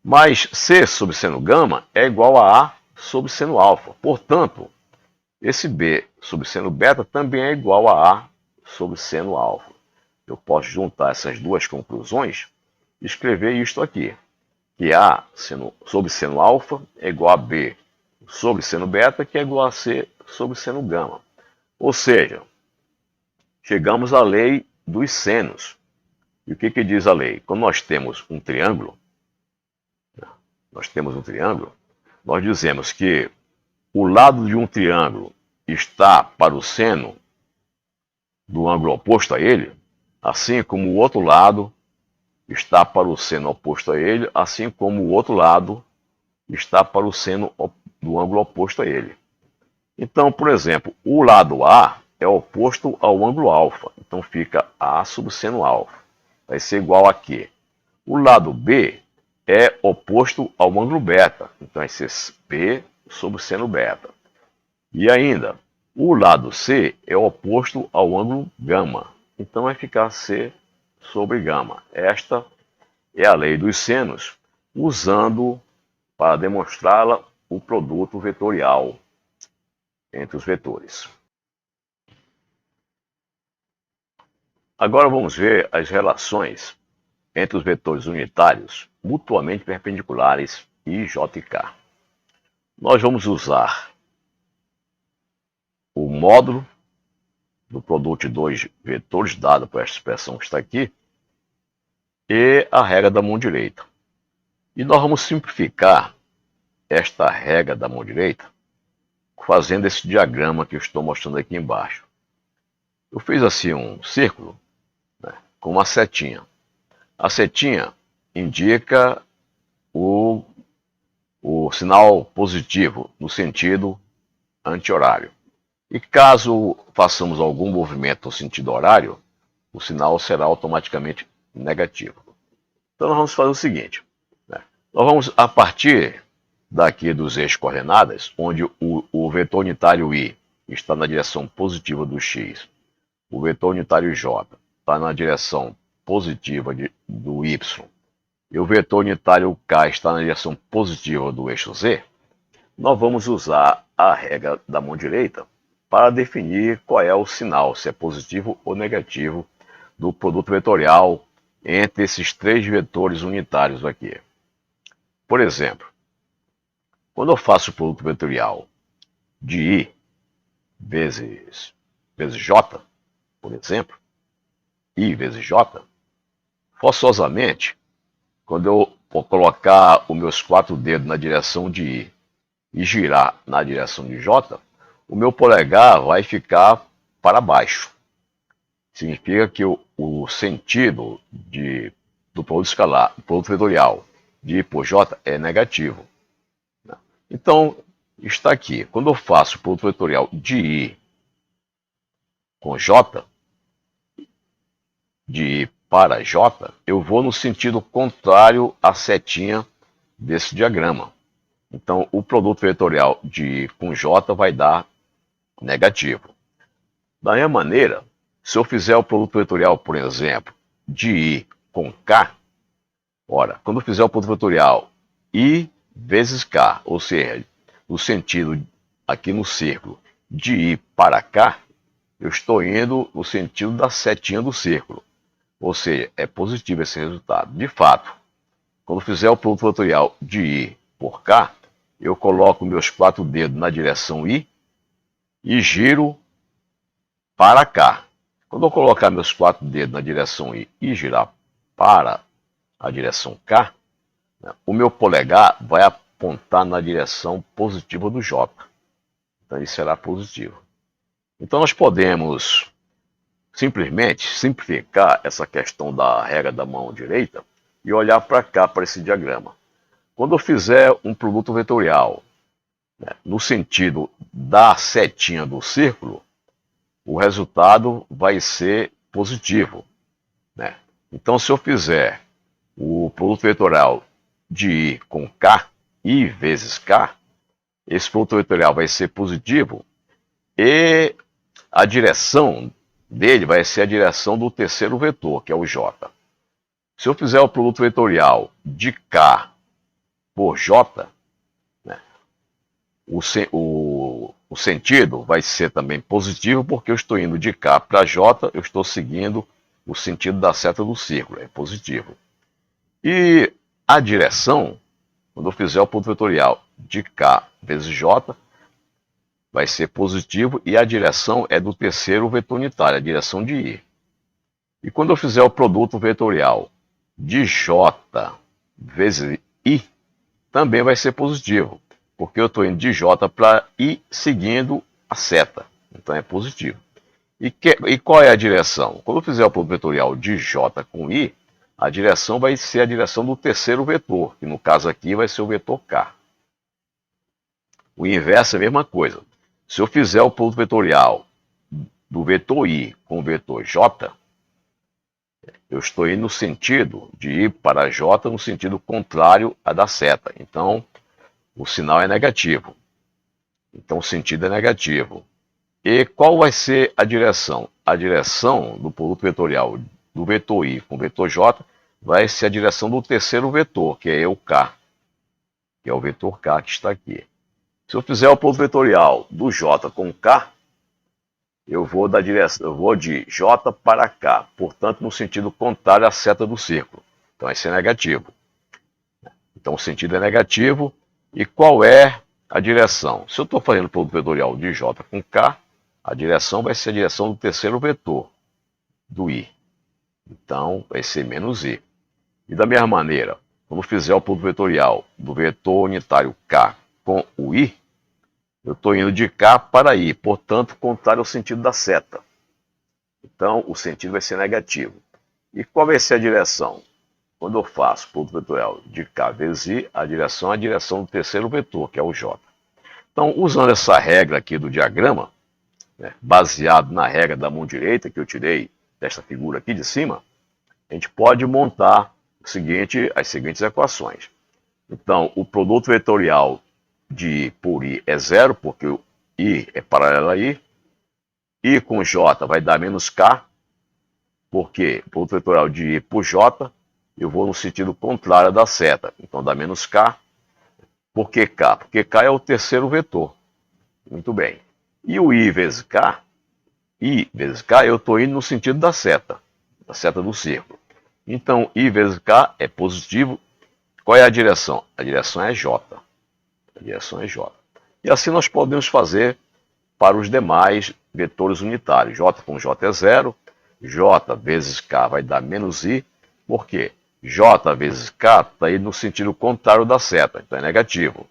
mas C sobre seno gama é igual a A sobre seno alfa. Portanto, esse B sobre seno beta também é igual a A sobre seno alfa. Eu posso juntar essas duas conclusões e escrever isto aqui, que A sobre seno alfa é igual a B sobre seno beta, que é igual a C sobre seno gama. Ou seja, chegamos à lei dos senos. E o que diz a lei? Quando nós temos um triângulo, nós dizemos que o lado de um triângulo está para o seno do ângulo oposto a ele, assim como o outro lado está para o seno oposto a ele, assim como o outro lado está para o seno do ângulo oposto a ele. Então, por exemplo, o lado A é oposto ao ângulo alfa, então fica A sobre seno alfa. Vai ser igual a quê? O lado B é oposto ao ângulo beta, então vai ser B sobre seno beta. E ainda, o lado C é oposto ao ângulo gama, então vai ficar C sobre gama. Esta é a lei dos senos, usando para demonstrá-la o produto vetorial entre os vetores. Agora vamos ver as relações entre os vetores unitários mutuamente perpendiculares I, J e K. Nós vamos usar o módulo do produto de dois vetores dado por esta expressão que está aqui e a regra da mão direita. E nós vamos simplificar esta regra da mão direita fazendo esse diagrama que eu estou mostrando aqui embaixo. Eu fiz assim um círculo, né, com uma setinha. A setinha indica o sinal positivo no sentido anti-horário. E caso façamos algum movimento no sentido horário, o sinal será automaticamente negativo. Então nós vamos fazer o seguinte, né? Nós vamos, a partir daqui dos eixos coordenadas, onde o vetor unitário I está na direção positiva do X, o vetor unitário J está na direção positiva do Y, e o vetor unitário K está na direção positiva do eixo Z, nós vamos usar a regra da mão direita para definir qual é o sinal, se é positivo ou negativo, do produto vetorial entre esses três vetores unitários aqui. Por exemplo, quando eu faço o produto vetorial de I vezes J, por exemplo, I vezes J, forçosamente, quando eu vou colocar os meus 4 dedos na direção de I e girar na direção de J, o meu polegar vai ficar para baixo. Significa que o sentido do produto escalar, do produto vetorial de I por J é negativo. Então, está aqui. Quando eu faço o produto vetorial de I com J, de I para J, eu vou no sentido contrário à setinha desse diagrama. Então, o produto vetorial de I com J vai dar negativo. Da mesma maneira, se eu fizer o produto vetorial, por exemplo, de I com K, ora, quando eu fizer o produto vetorial I vezes K, ou seja, no sentido aqui no círculo de I para K, eu estou indo no sentido da setinha do círculo. Ou seja, é positivo esse resultado. De fato, quando fizer o produto vetorial de I por K, eu coloco meus 4 dedos na direção I e giro para cá. Quando eu colocar meus 4 dedos na direção I e girar para a direção K, o meu polegar vai apontar na direção positiva do J. Então, isso será positivo. Então, nós podemos simplesmente simplificar essa questão da regra da mão direita e olhar para cá, para esse diagrama. Quando eu fizer um produto vetorial no sentido da setinha do círculo, o resultado vai ser positivo. Então, se eu fizer o produto vetorial de I com K, I vezes K, esse produto vetorial vai ser positivo e a direção dele vai ser a direção do terceiro vetor, que é o J. Se eu fizer o produto vetorial de K por J, o sentido vai ser também positivo, porque eu estou indo de K para J, eu estou seguindo o sentido da seta do círculo, é positivo. E a direção, quando eu fizer o produto vetorial de K vezes J, vai ser positivo e a direção é do terceiro vetor unitário, a direção de I. E quando eu fizer o produto vetorial de J vezes I, também vai ser positivo, porque eu estou indo de J para I seguindo a seta. Então é positivo. E qual é a direção? Quando eu fizer o produto vetorial de J com I, a direção vai ser a direção do terceiro vetor, que no caso aqui vai ser o vetor K. O inverso é a mesma coisa. Se eu fizer o produto vetorial do vetor I com o vetor J, eu estou indo no sentido de I para J, no sentido contrário à da seta. Então, o sinal é negativo. Então, o sentido é negativo. E qual vai ser a direção? A direção do produto vetorial do vetor I com o vetor J vai ser a direção do terceiro vetor, que é o K, que é o vetor K que está aqui. Se eu fizer o produto vetorial do J com K, eu vou de J para K, portanto, no sentido contrário à seta do círculo. Então, vai ser negativo. Então, o sentido é negativo. E qual é a direção? Se eu estou fazendo o produto vetorial de J com K, a direção vai ser a direção do terceiro vetor, do I. Então, vai ser menos I. E da mesma maneira, quando fizer o produto vetorial do vetor unitário K com o I, eu estou indo de K para I, portanto, contrário ao sentido da seta. Então, o sentido vai ser negativo. E qual vai ser a direção? Quando eu faço o produto vetorial de K vezes I, a direção é a direção do terceiro vetor, que é o J. Então, usando essa regra aqui do diagrama, baseado na regra da mão direita que eu tirei desta figura aqui de cima, a gente pode montar as seguintes equações. Então, o produto vetorial de I por I é zero, porque o I é paralelo a I. I com J vai dar menos K, porque o produto vetorial de I por J, eu vou no sentido contrário da seta. Então, dá menos K. Por que K? Porque K é o terceiro vetor. Muito bem. E o I vezes K, eu estou indo no sentido da seta do círculo. Então, I vezes K é positivo. Qual é a direção? A direção é J. A direção é J. E assim nós podemos fazer para os demais vetores unitários. J com J é zero. J vezes K vai dar menos I. Por quê? J vezes K está aí no sentido contrário da seta, então é negativo.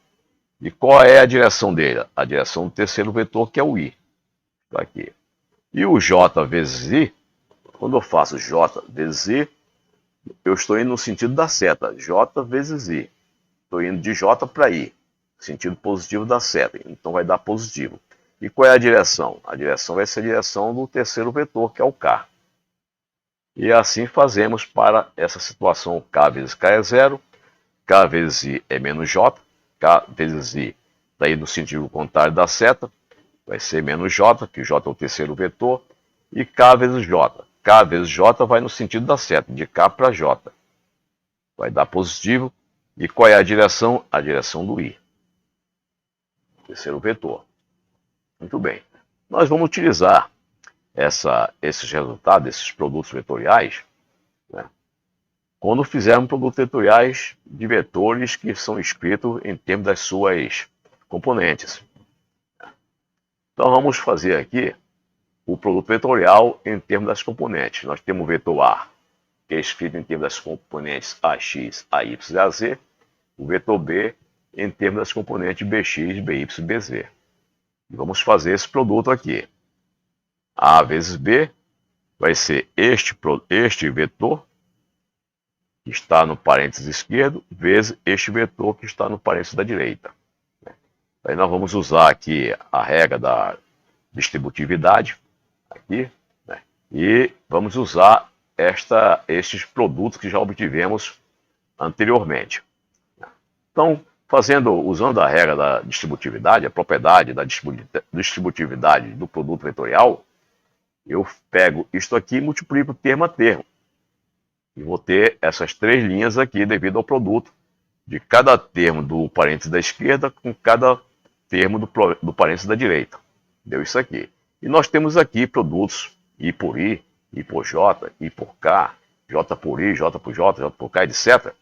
E qual é a direção dele? A direção do terceiro vetor, que é o I. Está aqui. E o J vezes I, quando eu faço J vezes I, eu estou indo no sentido da seta, J vezes I. Estou indo de J para I, sentido positivo da seta, então vai dar positivo. E qual é a direção? A direção vai ser a direção do terceiro vetor, que é o K. E assim fazemos para essa situação. K vezes K é zero, K vezes I é menos J, K vezes I está aí no sentido contrário da seta, vai ser menos J, que J é o terceiro vetor, e K vezes J. K vezes J vai no sentido da seta, de K para J. Vai dar positivo. E qual é a direção? A direção do I. Terceiro vetor. Muito bem. Nós vamos utilizar esses resultados, esses produtos vetoriais, né, quando fizermos produtos vetoriais de vetores que são escritos em termos das suas componentes. Então vamos fazer aqui o produto vetorial em termos das componentes. Nós temos o vetor A, que é escrito em termos das componentes AX, AY e AZ. O vetor B em termos das componentes BX, BY e BZ. E vamos fazer esse produto aqui. A vezes B vai ser este vetor, que está no parênteses esquerdo, vezes este vetor que está no parênteses da direita. Aí nós vamos usar aqui a regra da distributividade, aqui, né? E vamos usar estes produtos que já obtivemos anteriormente. Então, usando a regra da distributividade, a propriedade da distributividade do produto vetorial, eu pego isto aqui e multiplico termo a termo. E vou ter essas três linhas aqui devido ao produto de cada termo do parênteses da esquerda com cada termo do parênteses da direita. Deu isso aqui. E nós temos aqui produtos I por I, I por J, I por K, J por I, J por J, J por K, etc.,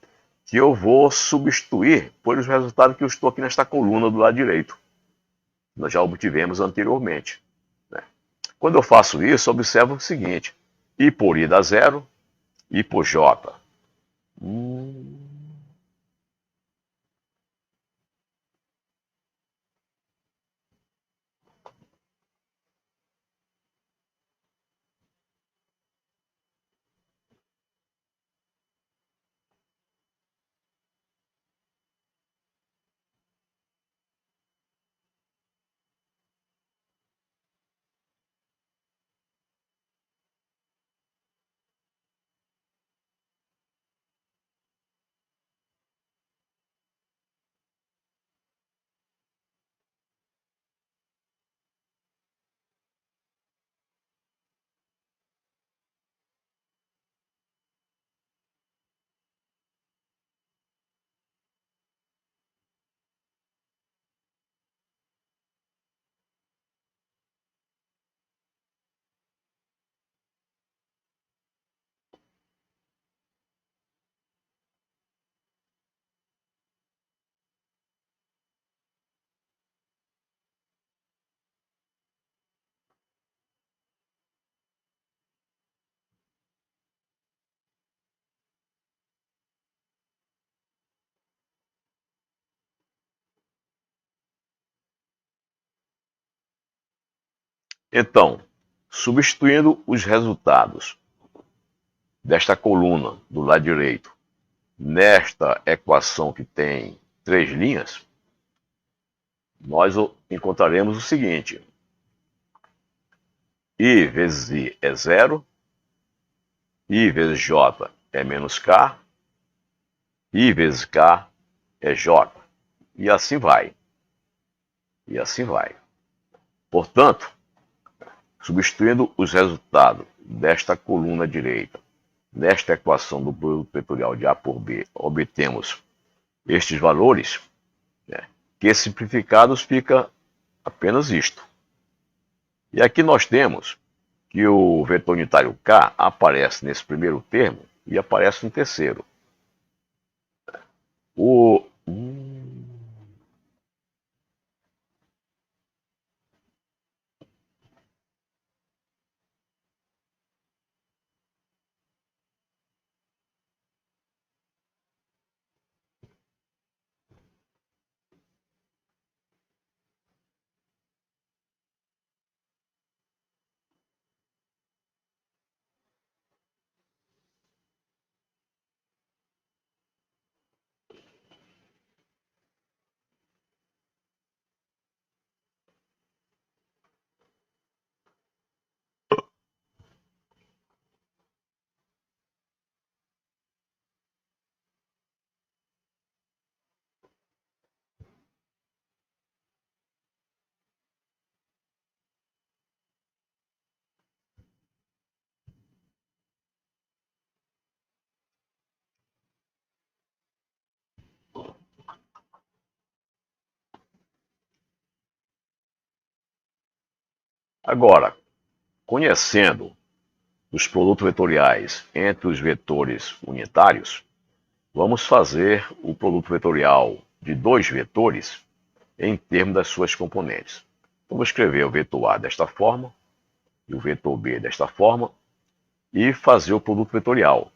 que eu vou substituir por os resultados que eu estou aqui nesta coluna do lado direito. Nós já obtivemos anteriormente, né? Quando eu faço isso, observo o seguinte: I por I dá zero, I por J. Então, substituindo os resultados desta coluna do lado direito nesta equação que tem três linhas, nós encontraremos o seguinte: I vezes I é zero, I vezes J é menos K, I vezes K é J. E assim vai. E assim vai. Portanto, substituindo os resultados desta coluna direita nesta equação do produto vetorial de A por B, obtemos estes valores, né, que simplificados fica apenas isto. E aqui nós temos que o vetor unitário K aparece nesse primeiro termo e aparece no terceiro. O... Agora, conhecendo os produtos vetoriais entre os vetores unitários, vamos fazer o produto vetorial de dois vetores em termos das suas componentes. Vamos escrever o vetor A desta forma e o vetor B desta forma e fazer o produto vetorial,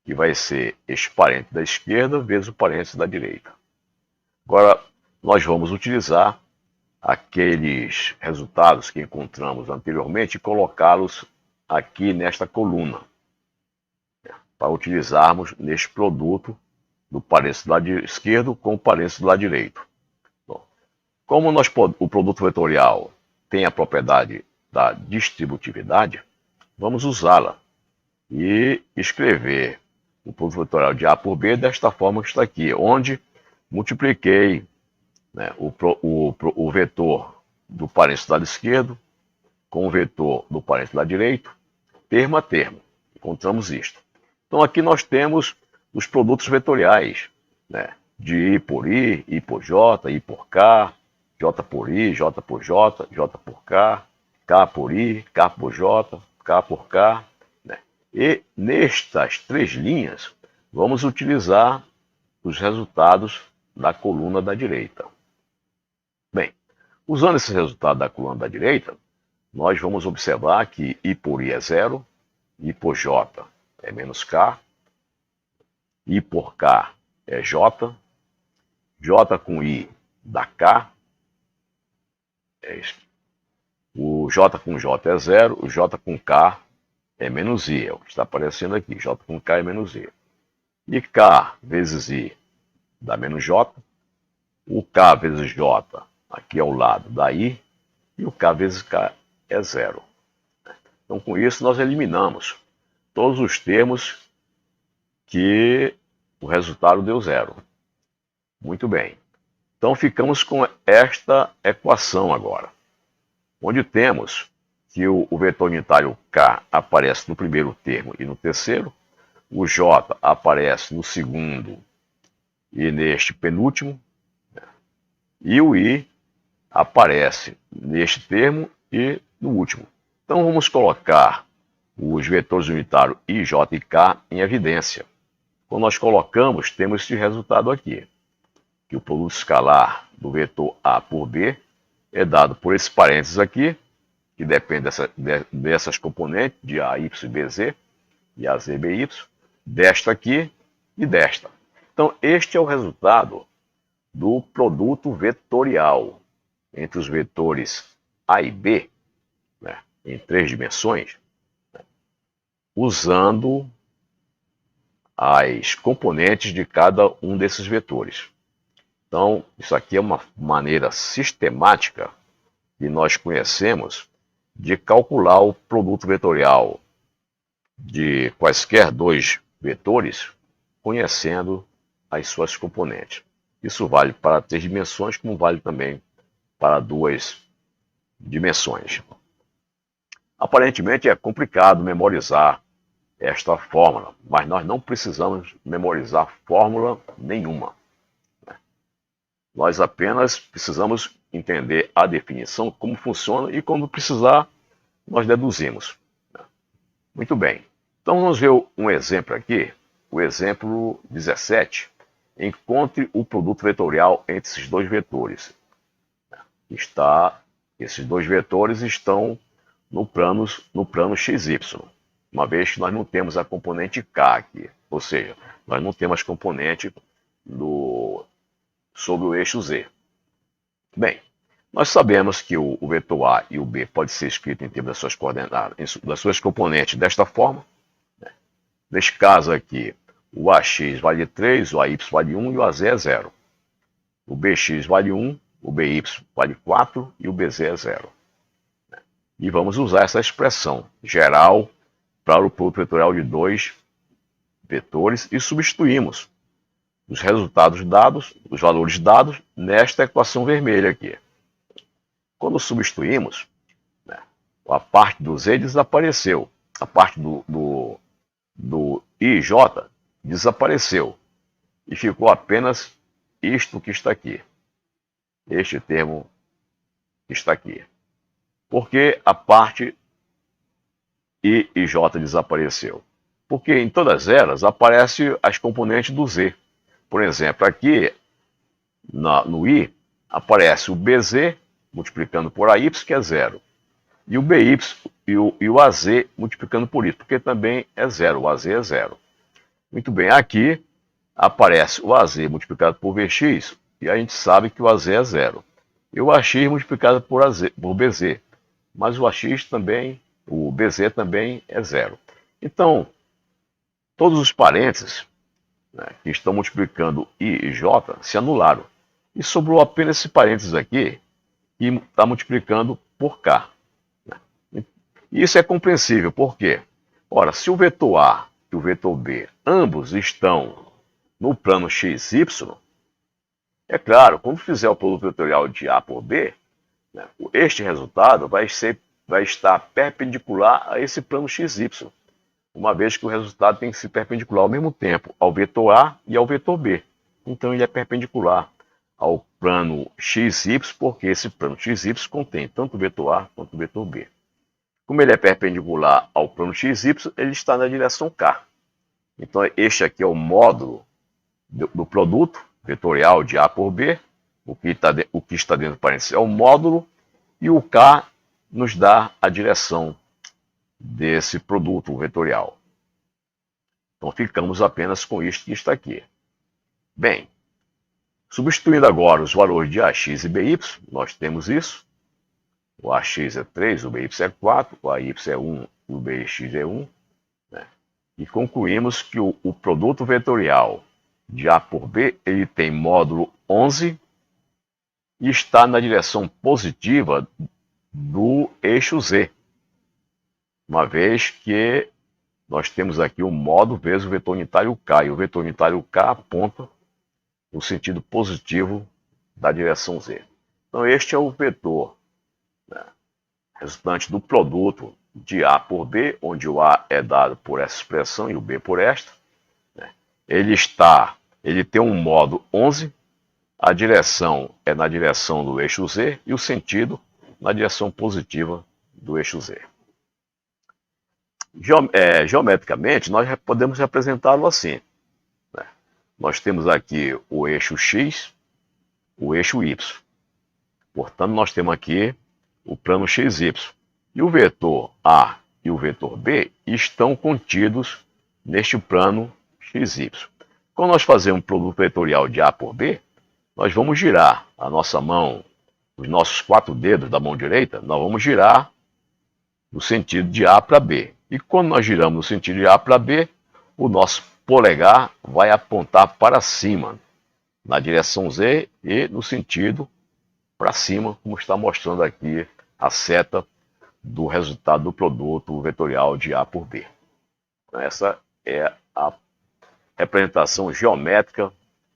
que vai ser este parênteses da esquerda vezes o parênteses da direita. Agora, nós vamos utilizar aqueles resultados que encontramos anteriormente e colocá-los aqui nesta coluna, para utilizarmos neste produto do parênteses do lado esquerdo com o parênteses do lado direito. Bom, como o produto vetorial tem a propriedade da distributividade, vamos usá-la e escrever o produto vetorial de A por B desta forma que está aqui, onde multipliquei, né, o vetor do parênteses do lado esquerdo com o vetor do parênteses do lado direito, termo a termo. Encontramos isto. Então aqui nós temos os produtos vetoriais, né, de I por J, I por K, J por I, J por J, J por K por I, K por J, K por K. Né? E nestas três linhas, vamos utilizar os resultados da coluna da direita. Bem, usando esse resultado da coluna da direita, nós vamos observar que I por I é zero, I por J é menos K, I por K é J, J com I dá K, o J com J é zero, o J com K é menos I, é o que está aparecendo aqui, J com K é menos I. E K vezes I dá menos J, o K vezes J aqui ao lado dá I, e o K vezes K é zero. Então, com isso, nós eliminamos todos os termos que o resultado deu zero. Muito bem. Então, ficamos com esta equação agora, onde temos que o vetor unitário K aparece no primeiro termo e no terceiro, o J aparece no segundo e neste penúltimo, e o I aparece neste termo e no último. Então vamos colocar os vetores unitários I, J e K em evidência. Quando nós colocamos, temos este resultado aqui, que o produto escalar do vetor A por B é dado por esse parênteses aqui, que depende dessas componentes, de AY e BZ, e AZBY, desta aqui e desta. Então este é o resultado do produto vetorial entre os vetores A e B, né, em três dimensões, né, usando as componentes de cada um desses vetores. Então, isso aqui é uma maneira sistemática que nós conhecemos de calcular o produto vetorial de quaisquer dois vetores, conhecendo as suas componentes. Isso vale para 3 dimensões, como vale também para 2 dimensões. Aparentemente é complicado memorizar esta fórmula, mas nós não precisamos memorizar fórmula nenhuma. Nós apenas precisamos entender a definição, como funciona e quando precisar, nós deduzimos. Muito bem. Então vamos ver um exemplo aqui, o exemplo 17. Encontre o produto vetorial entre esses dois vetores. Esses dois vetores estão no plano XY, uma vez que nós não temos a componente K aqui, ou seja, nós não temos componente sobre o eixo Z. Bem, nós sabemos que o vetor A e o B pode ser escrito em termos das suas coordenadas, das suas componentes desta forma. Neste caso aqui, o AX vale 3, o AY vale 1 e o AZ é 0. O BX vale 1, o BY vale 4 e o BZ é 0. E vamos usar essa expressão geral para o produto vetorial de dois vetores e substituímos os resultados dados, os valores dados, nesta equação vermelha aqui. Quando substituímos, a parte do Z desapareceu, a parte do IJ desapareceu e ficou apenas isto que está aqui, este termo que está aqui. Por que a parte I e J desapareceu? Porque em todas elas aparecem as componentes do Z. Por exemplo, aqui no I aparece o BZ multiplicando por AY, que é 0. E o BY e o AZ multiplicando por isso, porque também é 0, o AZ é 0. Muito bem, aqui aparece o AZ multiplicado por VX, e a gente sabe que o AZ é 0. E o AX multiplicado por BZ, mas o AX também, o BZ também é 0. Então, todos os parênteses, que estão multiplicando I e J se anularam. E sobrou apenas esse parênteses aqui, que está multiplicando por K. Isso é compreensível, por quê? Ora, se o vetor A e o vetor B, ambos estão no plano XY, é claro, quando fizer o produto vetorial de A por B, este resultado vai estar perpendicular a esse plano XY, uma vez que o resultado tem que ser perpendicular ao mesmo tempo ao vetor A e ao vetor B. Então ele é perpendicular ao plano XY, porque esse plano XY contém tanto o vetor A quanto o vetor B. Como ele é perpendicular ao plano XY, ele está na direção K. Então este aqui é o módulo do produto vetorial de A por B. O que está dentro do parênteses é o módulo, e o K nos dá a direção desse produto vetorial. Então ficamos apenas com isto que está aqui. Bem, substituindo agora os valores de AX e BY, nós temos isso. O AX é 3, o BY é 4, o AY é 1 e o BX é 1. E concluímos que o produto vetorial de A por B ele tem módulo 11 e está na direção positiva do eixo Z, uma vez que nós temos aqui o módulo vezes o vetor unitário K, e o vetor unitário K aponta no sentido positivo da direção Z. Então este é o vetor resultante do produto de A por B, onde o A é dado por essa expressão e o B por esta. Ele tem um módulo 11, a direção é na direção do eixo Z e o sentido na direção positiva do eixo Z. Geometricamente, nós podemos representá-lo assim. Nós temos aqui o eixo X, o eixo Y. Portanto, nós temos aqui o plano XY. E o vetor A e o vetor B estão contidos neste plano XY. Quando nós fazemos um produto vetorial de A por B, nós vamos girar a nossa mão, os nossos 4 dedos da mão direita, nós vamos girar no sentido de A para B. E quando nós giramos no sentido de A para B, o nosso polegar vai apontar para cima, na direção Z e no sentido para cima, como está mostrando aqui a seta do resultado do produto vetorial de A por B. Essa é a representação geométrica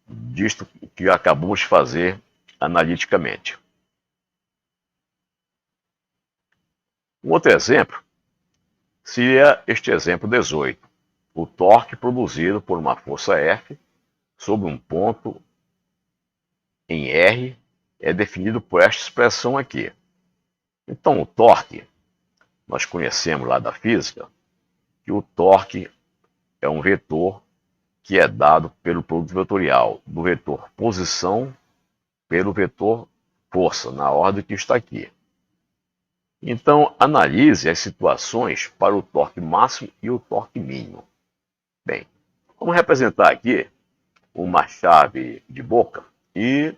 disto que acabamos de fazer analiticamente. Um outro exemplo seria este exemplo 18. O torque produzido por uma força F sobre um ponto em R é definido por esta expressão aqui. Então, o torque, nós conhecemos lá da física, que o torque é um vetor que é dado pelo produto vetorial do vetor posição pelo vetor força, na ordem que está aqui. Então, analise as situações para o torque máximo e o torque mínimo. Bem, vamos representar aqui uma chave de boca e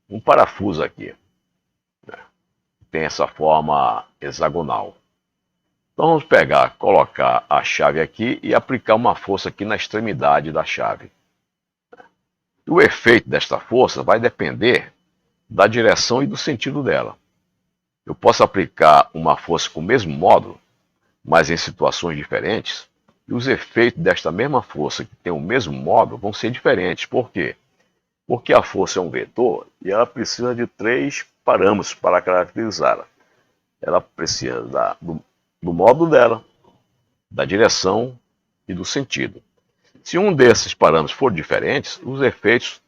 um parafuso aqui. Tem essa forma hexagonal. Então vamos pegar, colocar a chave aqui e aplicar uma força aqui na extremidade da chave. O efeito desta força vai depender da direção e do sentido dela. Eu posso aplicar uma força com o mesmo módulo, mas em situações diferentes, e os efeitos desta mesma força que tem o mesmo módulo vão ser diferentes. Por quê? Porque a força é um vetor e ela precisa de 3 parâmetros para caracterizá-la. Ela precisa do módulo dela, da direção e do sentido. Se um desses parâmetros for diferentes, os efeitos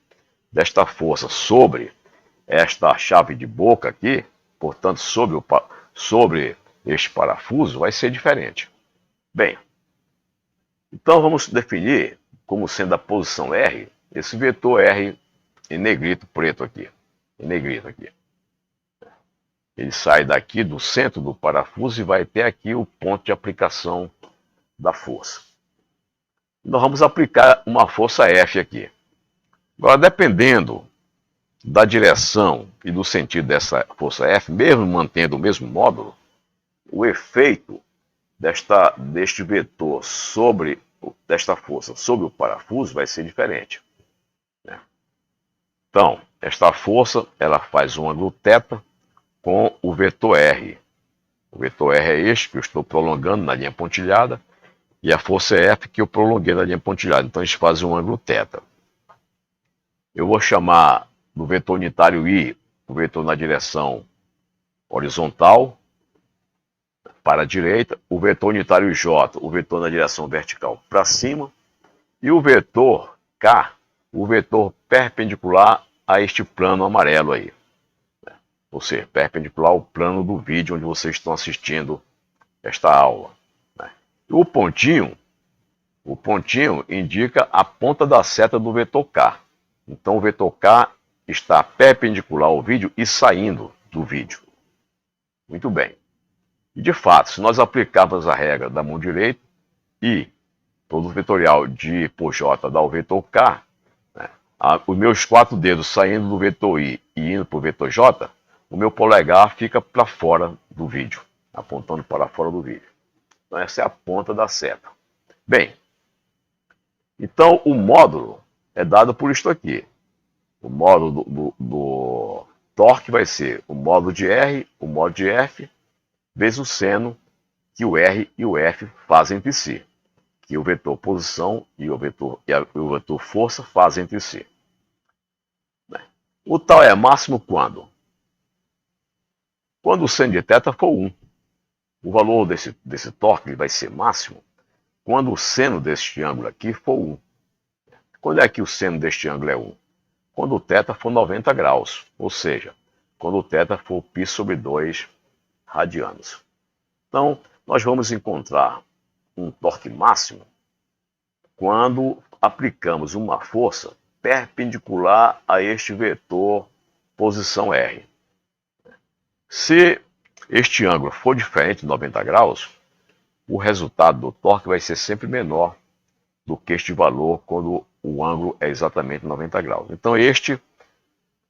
desta força sobre esta chave de boca aqui, portanto sobre este parafuso, vai ser diferente. Bem, então vamos definir como sendo a posição R, esse vetor R em negrito preto aqui, em negrito aqui. Ele sai daqui do centro do parafuso e vai até aqui o ponto de aplicação da força. Nós vamos aplicar uma força F aqui. Agora, dependendo da direção e do sentido dessa força F, mesmo mantendo o mesmo módulo, o efeito deste vetor desta força sobre o parafuso vai ser diferente. Então, esta força ela faz um ângulo θ com o vetor R. O vetor R é este que eu estou prolongando na linha pontilhada e a força é F que eu prolonguei na linha pontilhada. Então, eles fazem um ângulo θ. Eu vou chamar do vetor unitário I o vetor na direção horizontal para a direita, o vetor unitário J, o vetor na direção vertical para cima, e o vetor K, o vetor perpendicular a este plano amarelo aí. Ou seja, perpendicular ao plano do vídeo onde vocês estão assistindo esta aula. E o pontinho indica a ponta da seta do vetor K. Então o vetor K está perpendicular ao vídeo e saindo do vídeo. Muito bem. E de fato, se nós aplicarmos a regra da mão direita e produto vetorial de por J dá o vetor K, os meus 4 dedos saindo do vetor I e indo para o vetor J, o meu polegar fica para fora do vídeo, apontando para fora do vídeo. Então essa é a ponta da seta. Bem, então o módulo é dado por isto aqui. O módulo do torque vai ser o módulo de R, o módulo de F, vezes o seno que o R e o F fazem entre si, que o vetor posição e o vetor força fazem entre si. O tal é máximo quando? Quando o seno de θ for 1. O valor desse torque vai ser máximo quando o seno deste ângulo aqui for 1. Quando é que o seno deste ângulo é 1? Quando o θ for 90 graus, ou seja, quando o θ for π sobre 2 radianos. Então, nós vamos encontrar um torque máximo quando aplicamos uma força perpendicular a este vetor posição R. Se este ângulo for diferente de 90 graus, o resultado do torque vai ser sempre menor do que este valor quando o ângulo é exatamente 90 graus. Então, este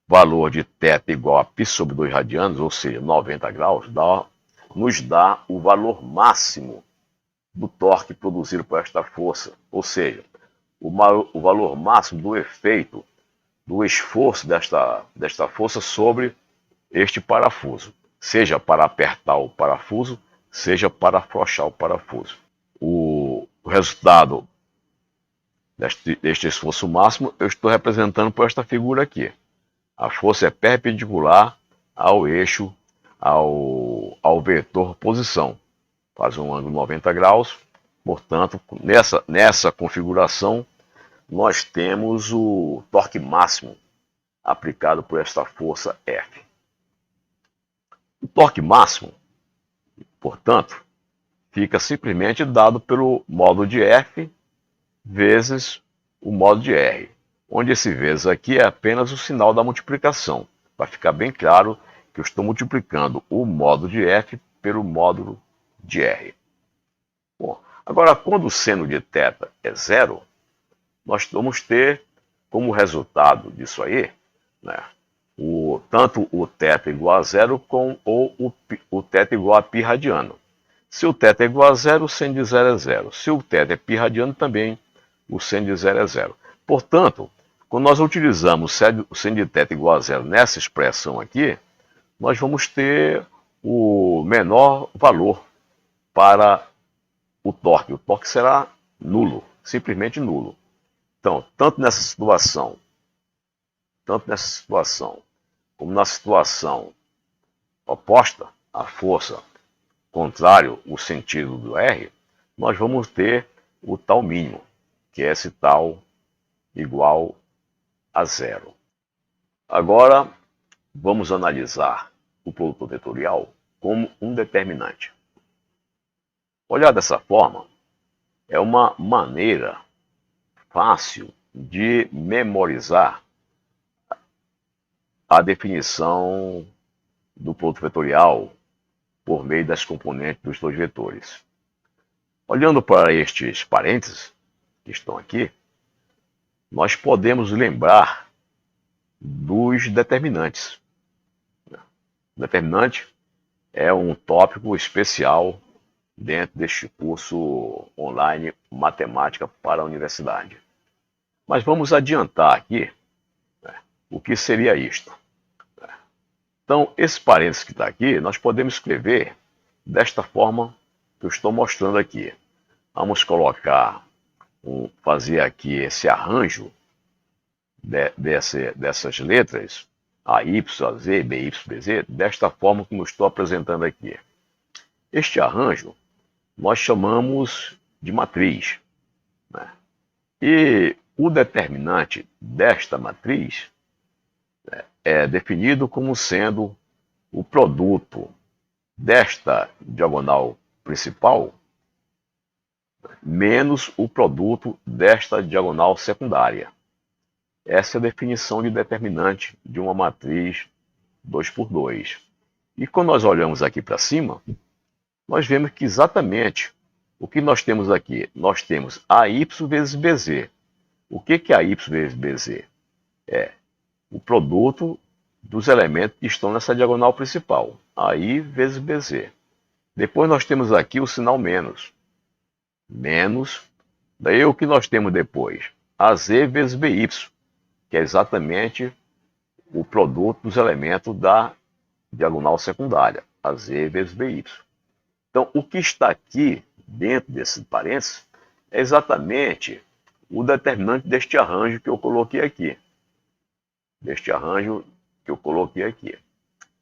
valor de θ igual a π sobre 2 radianos, ou seja, 90 graus, nos dá o valor máximo do torque produzido por esta força, ou seja, o valor máximo do efeito, do esforço desta força sobre este parafuso, seja para apertar o parafuso, seja para afrouxar o parafuso. O resultado deste esforço máximo, eu estou representando por esta figura aqui. A força é perpendicular ao eixo, ao vetor posição. Faz um ângulo 90 graus. Portanto, nessa configuração, nós temos o torque máximo aplicado por esta força F. O torque máximo, portanto, fica simplesmente dado pelo módulo de F vezes o módulo de R, onde esse vezes aqui é apenas o sinal da multiplicação, para ficar bem claro que eu estou multiplicando o módulo de F pelo módulo de R. Bom, agora, quando o seno de θ é zero, nós vamos ter como resultado disso aí, né, tanto o θ igual a zero ou o θ igual a π radiano. Se o θ é igual a zero, o seno de zero é zero. Se o θ é π radiano, também o seno de zero é zero. Portanto, quando nós utilizamos o seno de θ igual a zero nessa expressão aqui, nós vamos ter o menor valor para o torque. O torque será nulo, simplesmente nulo. Então, tanto nessa situação, como na situação oposta, a força contrário, o sentido do R, nós vamos ter o tal mínimo, que é esse tal igual a zero. Agora, vamos analisar o produto vetorial como um determinante. Olhar dessa forma é uma maneira fácil de memorizar a definição do produto vetorial por meio das componentes dos dois vetores. Olhando para estes parênteses que estão aqui, nós podemos lembrar dos determinantes. O determinante é um tópico especial dentro deste curso online Matemática para a Universidade. Mas vamos adiantar aqui, né, o que seria isto. Então, esse parênteses que está aqui, nós podemos escrever desta forma que eu estou mostrando aqui. Vamos fazer aqui esse arranjo dessas letras, A, Y, A, Z, B, Y, B, Z, desta forma como eu estou apresentando aqui. Este arranjo nós chamamos de matriz, né? E o determinante desta matriz, né, é definido como sendo o produto desta diagonal principal menos o produto desta diagonal secundária. Essa é a definição de determinante de uma matriz 2 por 2. E quando nós olhamos aqui para cima, nós vemos que exatamente o que nós temos aqui. Nós temos AY vezes BZ. O que é AY vezes BZ? É o produto dos elementos que estão nessa diagonal principal. AI vezes BZ. Depois nós temos aqui o sinal menos. Menos. Daí o que nós temos depois? AZ vezes BY, que é exatamente o produto dos elementos da diagonal secundária. AZ vezes BY. Então, o que está aqui dentro desse parênteses é exatamente o determinante deste arranjo que eu coloquei aqui.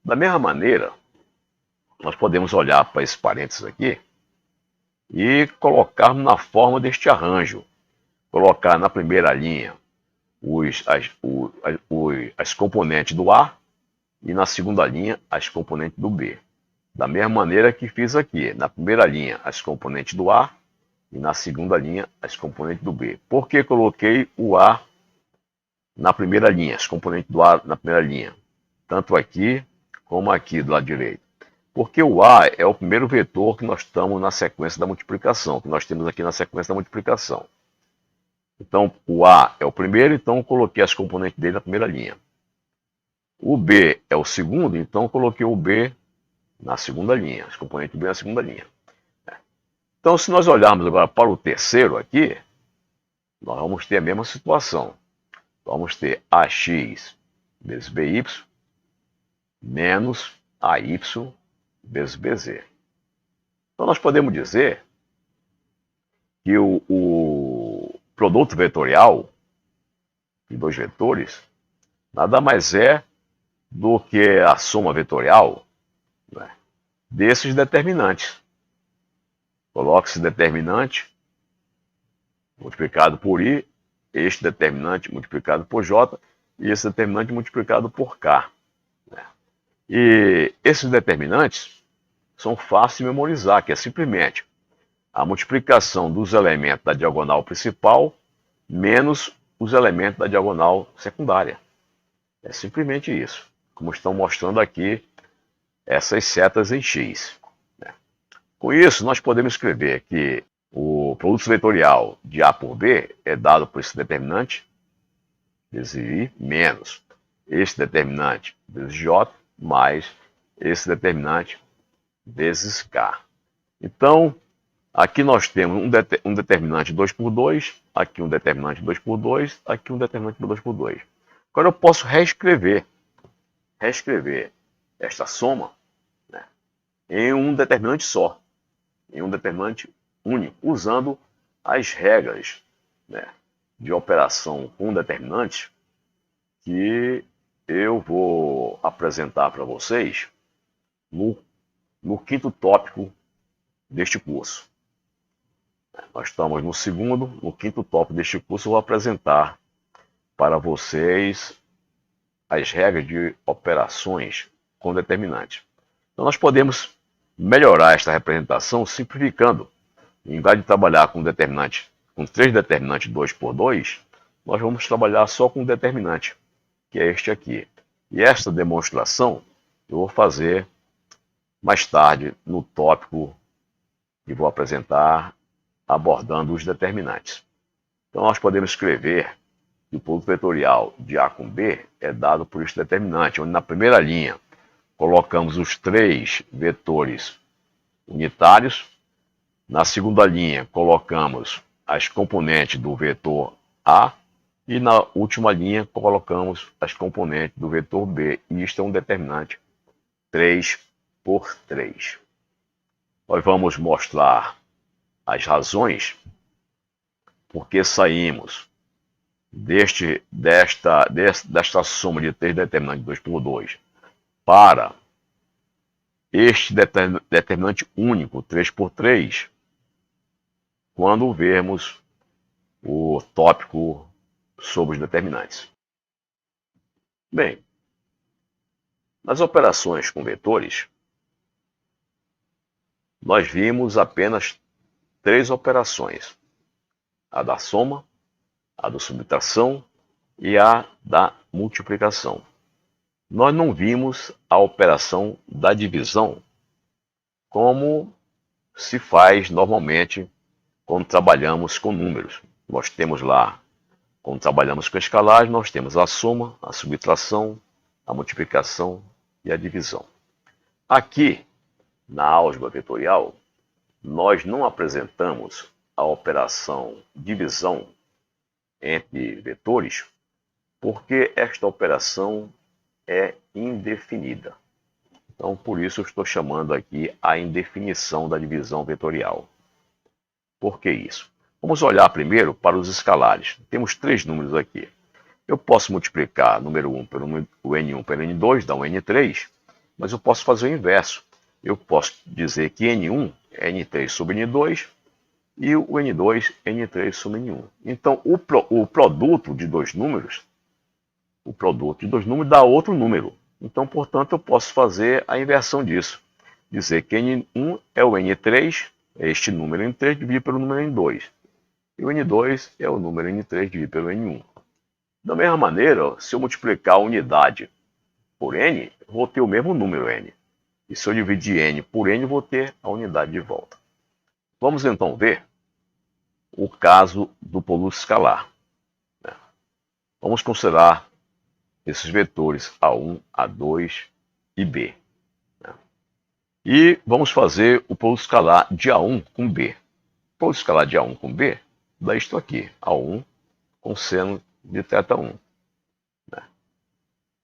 Da mesma maneira, nós podemos olhar para esse parênteses aqui e colocarmos na forma deste arranjo. Colocar na primeira linha as componentes do A e na segunda linha as componentes do B. Da mesma maneira que fiz aqui, na primeira linha as componentes do A e na segunda linha as componentes do B. Por que coloquei o A na primeira linha, as componentes do A na primeira linha? Tanto aqui como aqui do lado direito. Porque o A é o primeiro vetor que nós estamos na sequência da multiplicação, que nós temos aqui na sequência da multiplicação. Então, o A é o primeiro, então eu coloquei as componentes dele na primeira linha. O B é o segundo, então eu coloquei o B na segunda linha, as componentes do B na segunda linha. Então, se nós olharmos agora para o terceiro aqui, nós vamos ter a mesma situação. Vamos ter AX vezes BY menos AY vezes BZ. Então, nós podemos dizer que produto vetorial de dois vetores nada mais é do que a soma vetorial, né, desses determinantes. Coloque esse determinante multiplicado por I, este determinante multiplicado por J e esse determinante multiplicado por K. Né? E esses determinantes são fáceis de memorizar, que é simplesmente a multiplicação dos elementos da diagonal principal menos os elementos da diagonal secundária. É simplesmente isso, como estão mostrando aqui essas setas em X. Né? Com isso, nós podemos escrever que o produto vetorial de A por B é dado por esse determinante, vezes I, menos esse determinante, vezes J, mais esse determinante, vezes K. Então, aqui nós temos um determinante 2 por 2, aqui um determinante 2 por 2, aqui um determinante 2 por 2. Agora eu posso reescrever esta soma, né, em um determinante só, em um determinante único, usando as regras, né, de operação com determinantes que eu vou apresentar para vocês no quinto tópico deste curso. Nós estamos no quinto tópico deste curso, eu vou apresentar para vocês as regras de operações com determinantes. Então nós podemos melhorar esta representação simplificando. Em vez de trabalhar com determinante, com três determinantes 2 por 2, nós vamos trabalhar só com um determinante, que é este aqui. E esta demonstração eu vou fazer mais tarde no tópico que vou apresentar abordando os determinantes. Então nós podemos escrever que o produto vetorial de A com B é dado por este determinante, onde na primeira linha colocamos os três vetores unitários, na segunda linha colocamos as componentes do vetor A e na última linha colocamos as componentes do vetor B. E isto é um determinante 3 por 3. Nós vamos mostrar as razões porque saímos desta soma de três determinantes 2 por 2 para este determinante único 3 por 3 quando vermos o tópico sobre os determinantes. Bem, nas operações com vetores, nós vimos apenas três operações: a da soma, a da subtração e a da multiplicação. Nós não vimos a operação da divisão, como se faz normalmente quando trabalhamos com números. Nós temos lá, quando trabalhamos com escalagem, nós temos a soma, a subtração, a multiplicação e a divisão. Aqui, na álgebra vetorial, nós não apresentamos a operação divisão entre vetores, porque esta operação é indefinida. Então, por isso eu estou chamando aqui a indefinição da divisão vetorial. Por que isso? Vamos olhar primeiro para os escalares. Temos três números aqui. Eu posso multiplicar número 1 pelo o N1 pelo N2, dá um N3, mas eu posso fazer o inverso. Eu posso dizer que N1 é N3 sobre N2 e o N2 é N3 sobre N1. Então, o produto de dois números dá outro número. Então, portanto, eu posso fazer a inversão disso. Dizer que N1 é o N3, é este número N3 dividido pelo número N2. E o N2 é o número N3 dividido pelo N1. Da mesma maneira, se eu multiplicar a unidade por N, eu vou ter o mesmo número N. E se eu dividir N por N, eu vou ter a unidade de volta. Vamos então ver o caso do produto escalar. Vamos considerar esses vetores A1, A2 e B. E vamos fazer o produto escalar de A1 com B. O produto escalar de A1 com B dá isto aqui, A1 com seno de θ1.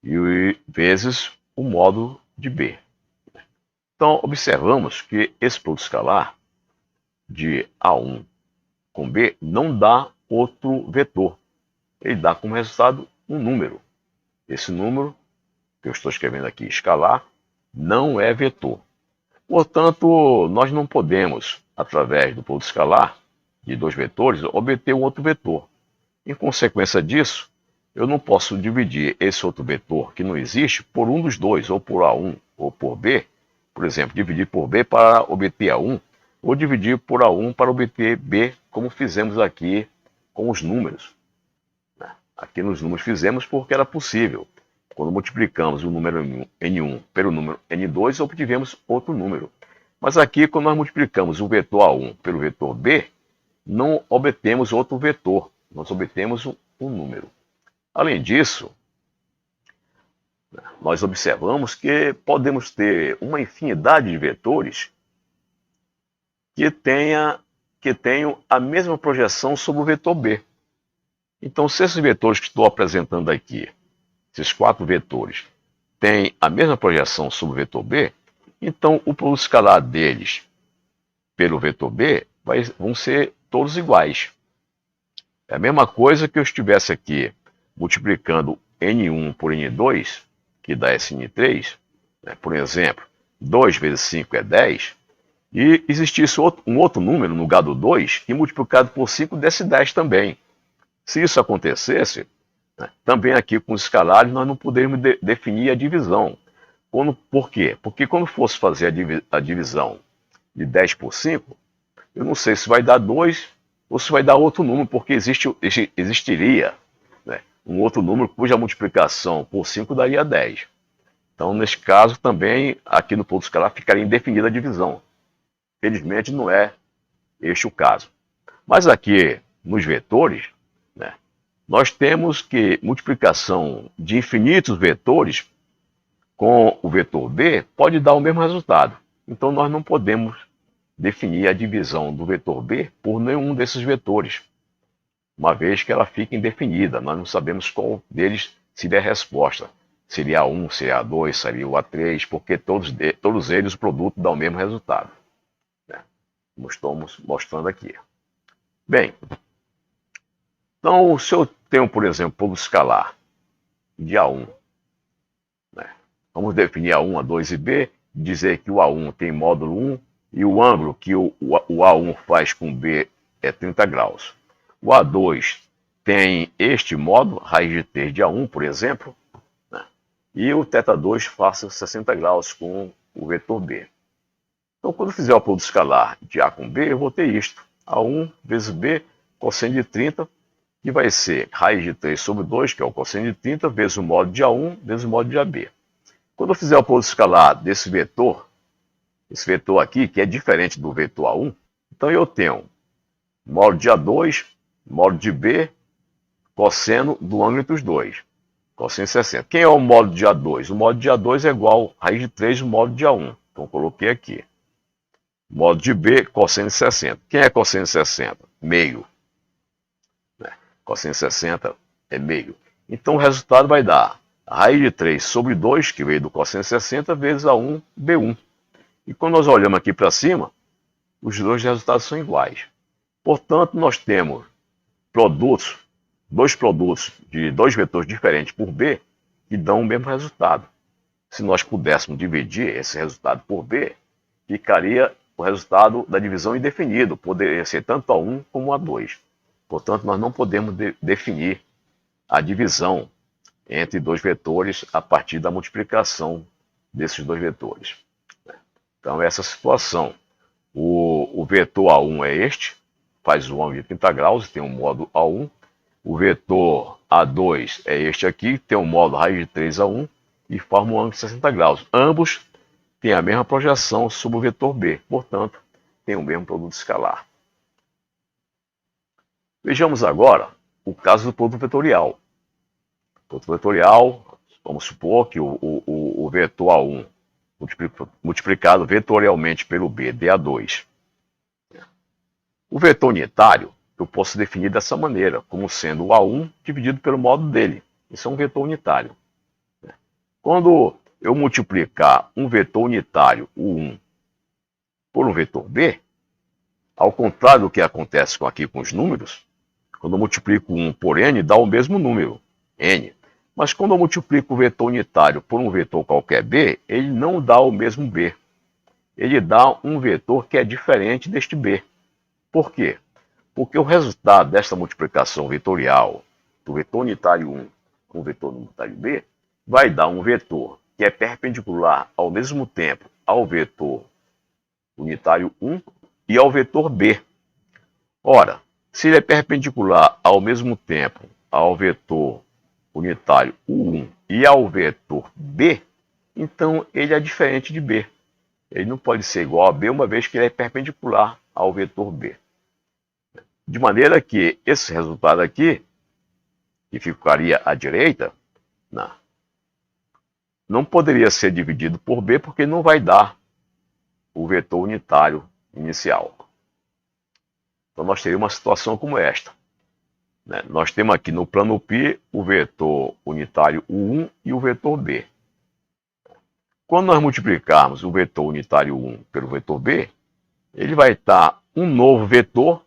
E vezes o módulo de B. Então, observamos que esse produto escalar de A1 com B não dá outro vetor. Ele dá como resultado um número. Esse número, que eu estou escrevendo aqui, escalar, não é vetor. Portanto, nós não podemos, através do produto escalar de dois vetores, obter um outro vetor. Em consequência disso, eu não posso dividir esse outro vetor que não existe por um dos dois, ou por A1 ou por B. Por exemplo, dividir por B para obter A1, ou dividir por A1 para obter B, como fizemos aqui com os números. Aqui nos números fizemos porque era possível. Quando multiplicamos o número N1 pelo número N2, obtivemos outro número. Mas aqui, quando nós multiplicamos o vetor A1 pelo vetor B, não obtemos outro vetor, nós obtemos um número. Além disso, nós observamos que podemos ter uma infinidade de vetores que tenham a mesma projeção sobre o vetor B. Então, se esses vetores que estou apresentando aqui, esses quatro vetores, têm a mesma projeção sobre o vetor B, então o produto escalar deles pelo vetor B vão ser todos iguais. É a mesma coisa que eu estivesse aqui multiplicando N1 por N2, que dá esse N3, né? Por exemplo, 2 vezes 5 é 10, e existisse um outro número no lugar do 2, que multiplicado por 5 desse 10 também. Se isso acontecesse, né, também aqui com os escalares nós não poderíamos definir a divisão. Por quê? Porque quando fosse fazer a divisão de 10 por 5, eu não sei se vai dar 2 ou se vai dar outro número, porque existiria, né, um outro número cuja multiplicação por 5 daria 10. Então, nesse caso, também, aqui no produto escalar, ficaria indefinida a divisão. Felizmente, não é este o caso. Mas aqui, nos vetores, né, nós temos que multiplicação de infinitos vetores com o vetor B pode dar o mesmo resultado. Então, nós não podemos definir a divisão do vetor B por nenhum desses vetores, uma vez que ela fica indefinida. Nós não sabemos qual deles seria a resposta. Seria A1, seria A2, seria o A3, porque todos eles, o produto, dá o mesmo resultado, né? Como estamos mostrando aqui. Bem, então, se eu tenho, por exemplo, produto escalar de A1, né? Vamos definir A1, A2 e B, dizer que o A1 tem módulo 1 e o ângulo que o A1 faz com B é 30 graus. O A2 tem este módulo, raiz de 3 de A1, por exemplo, né? E o θ2 faça 60 graus com o vetor B. Então, quando eu fizer o produto escalar de A com B, eu vou ter isto. A1 vezes B, cosseno de 30, que vai ser raiz de 3 sobre 2, que é o cosseno de 30, vezes o módulo de A1, vezes o módulo de AB. Quando eu fizer o produto escalar desse vetor, esse vetor aqui, que é diferente do vetor A1, então eu tenho módulo de A2, módulo de B, cosseno do ângulo entre os dois, cosseno de 60. Quem é o módulo de A2? O módulo de A2 é igual a raiz de 3 do módulo de A1. Então eu coloquei aqui. Módulo de B, cosseno de 60. Quem é cosseno de 60? Meio. Cosseno de 60 é meio. Então o resultado vai dar a raiz de 3 sobre 2, que veio do cosseno de 60, vezes A1, B1. E quando nós olhamos aqui para cima, os dois resultados são iguais. Portanto, nós temos dois produtos de dois vetores diferentes por B, que dão o mesmo resultado. Se nós pudéssemos dividir esse resultado por B, ficaria o resultado da divisão indefinido. Poderia ser tanto A1 como A2. Portanto, nós não podemos definir a divisão entre dois vetores a partir da multiplicação desses dois vetores. Então, essa situação. O vetor A1 é este, faz o ângulo de 30 graus, tem um módulo A1. O vetor A2 é este aqui, tem um módulo raiz de 3 A1 e forma um ângulo de 60 graus. Ambos têm a mesma projeção sobre o vetor B, portanto, tem o mesmo produto escalar. Vejamos agora o caso do produto vetorial. O produto vetorial, vamos supor que o vetor A1 multiplicado vetorialmente pelo B, dA2. O vetor unitário eu posso definir dessa maneira, como sendo o A1 dividido pelo módulo dele. Isso é um vetor unitário. Quando eu multiplicar um vetor unitário, o 1, por um vetor B, ao contrário do que acontece aqui com os números, Quando eu multiplico 1 por n, dá o mesmo número, n. Mas quando eu multiplico o vetor unitário por um vetor qualquer b, ele não dá o mesmo b. Ele dá um vetor que é diferente deste b. Por quê? Porque o resultado desta multiplicação vetorial do vetor unitário 1 com o vetor unitário b vai dar um vetor que é perpendicular ao mesmo tempo ao vetor unitário 1 e ao vetor b. Ora, se ele é perpendicular ao mesmo tempo ao vetor unitário U1 e ao vetor b, então ele é diferente de b. Ele não pode ser igual a b, uma vez que ele é perpendicular ao vetor b. De maneira que esse resultado aqui, que ficaria à direita, não poderia ser dividido por b, porque não vai dar o vetor unitário inicial. Então nós teríamos uma situação como esta. Nós temos aqui no plano π o vetor unitário U1 e o vetor b. Quando nós multiplicarmos o vetor unitário 1 pelo vetor b, ele vai estar um novo vetor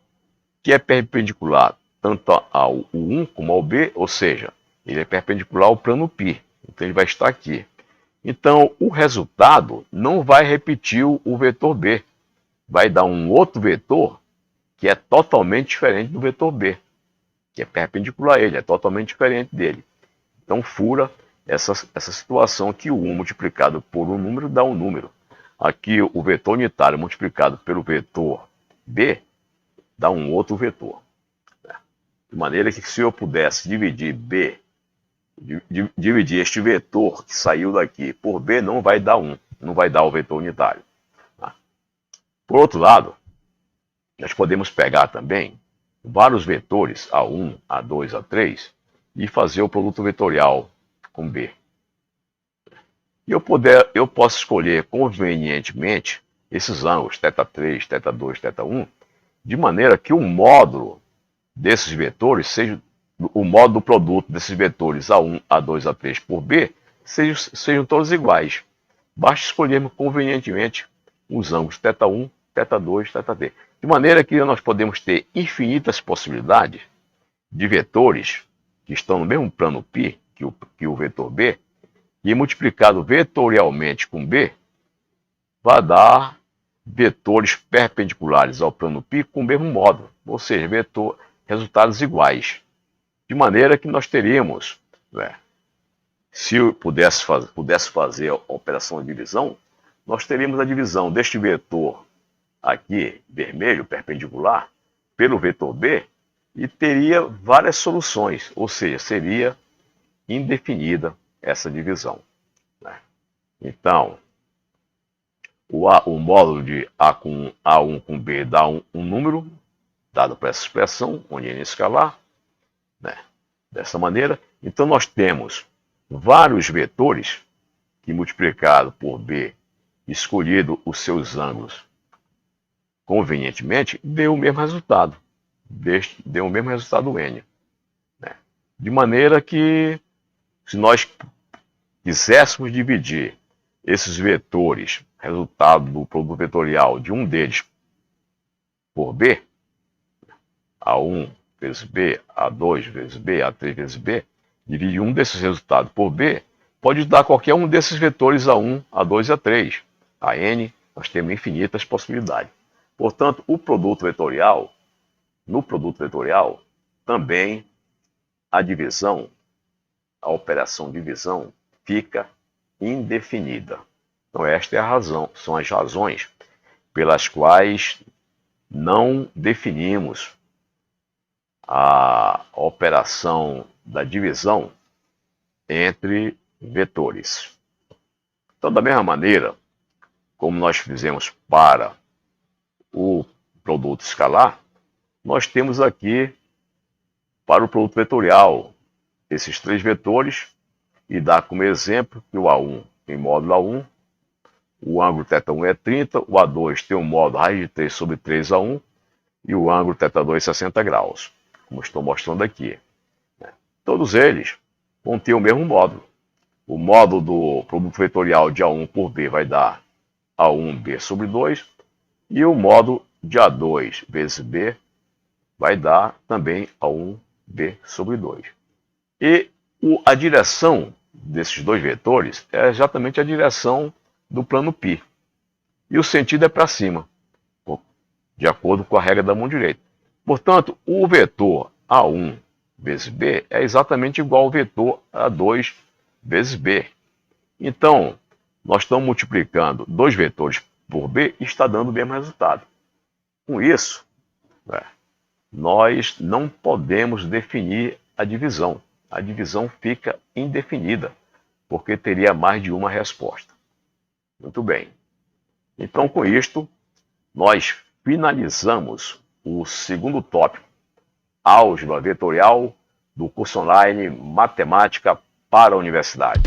que é perpendicular tanto ao U1 como ao b, ou seja, ele é perpendicular ao plano π. Então ele vai estar aqui. Então o resultado não vai repetir o vetor b. Vai dar um outro vetor que é totalmente diferente do vetor b, que é perpendicular a ele, é totalmente diferente dele. Então fura essa situação que o 1 multiplicado por um número dá um número. Aqui o vetor unitário multiplicado pelo vetor b dá um outro vetor. De maneira que se eu pudesse dividir b, dividir este vetor que saiu daqui por b, não vai dar 1, não vai dar o vetor unitário. Por outro lado, nós podemos pegar também vários vetores, A1, A2, A3, e fazer o produto vetorial com B. E eu posso escolher convenientemente esses ângulos, θ3, θ2, θ1, de maneira que o módulo desses vetores seja o módulo do produto desses vetores A1, A2, A3 por B sejam todos iguais. Basta escolhermos convenientemente os ângulos θ1, θ2, θt. De maneira que nós podemos ter infinitas possibilidades de vetores que estão no mesmo plano π que o vetor b, e multiplicado vetorialmente com b, vai dar vetores perpendiculares ao plano π com o mesmo módulo, ou seja, resultados iguais. De maneira que nós teríamos, se eu pudesse fazer a operação de divisão, nós teríamos a divisão deste vetor aqui, vermelho, perpendicular, pelo vetor b, e teria várias soluções, ou seja, seria indefinida essa divisão. Então, o módulo de A1 com B dá um número, dado por essa expressão, onde n é escalar, dessa maneira. Então, nós temos vários vetores que, multiplicado por B, escolhido os seus ângulos convenientemente, deu o mesmo resultado. Deu o mesmo resultado n. De maneira que, se nós quiséssemos dividir esses vetores, resultado do produto vetorial de um deles por b, A1 vezes b, A2 vezes b, A3 vezes b, dividir um desses resultados por b, pode dar qualquer um desses vetores A1, A2 e A3. A n, nós temos infinitas possibilidades. Portanto, no produto vetorial, também a divisão, a operação divisão, fica indefinida. Então, esta é a razão, são as razões pelas quais não definimos a operação da divisão entre vetores. Então, da mesma maneira, como nós fizemos para o produto escalar, nós temos aqui para o produto vetorial esses três vetores, e dá como exemplo que o A1 tem módulo A1, o ângulo θ1 é 30, o A2 tem um módulo raiz de 3 sobre 3A1, e o ângulo θ2 é 60 graus, como estou mostrando aqui. Todos eles vão ter o mesmo módulo. O módulo do produto vetorial de A1 por B vai dar A1B sobre 2, e o módulo de A2 vezes B vai dar também a 1b sobre 2. E a direção desses dois vetores é exatamente a direção do plano π. E o sentido é para cima, de acordo com a regra da mão direita. Portanto, o vetor A1 vezes B é exatamente igual ao vetor A2 vezes B. Então, nós estamos multiplicando dois vetores por B e está dando o mesmo resultado. Com isso, nós não podemos definir a divisão. A divisão fica indefinida, porque teria mais de uma resposta. Muito bem. Então, com isto, nós finalizamos o segundo tópico, álgebra vetorial, do curso online Matemática para a Universidade.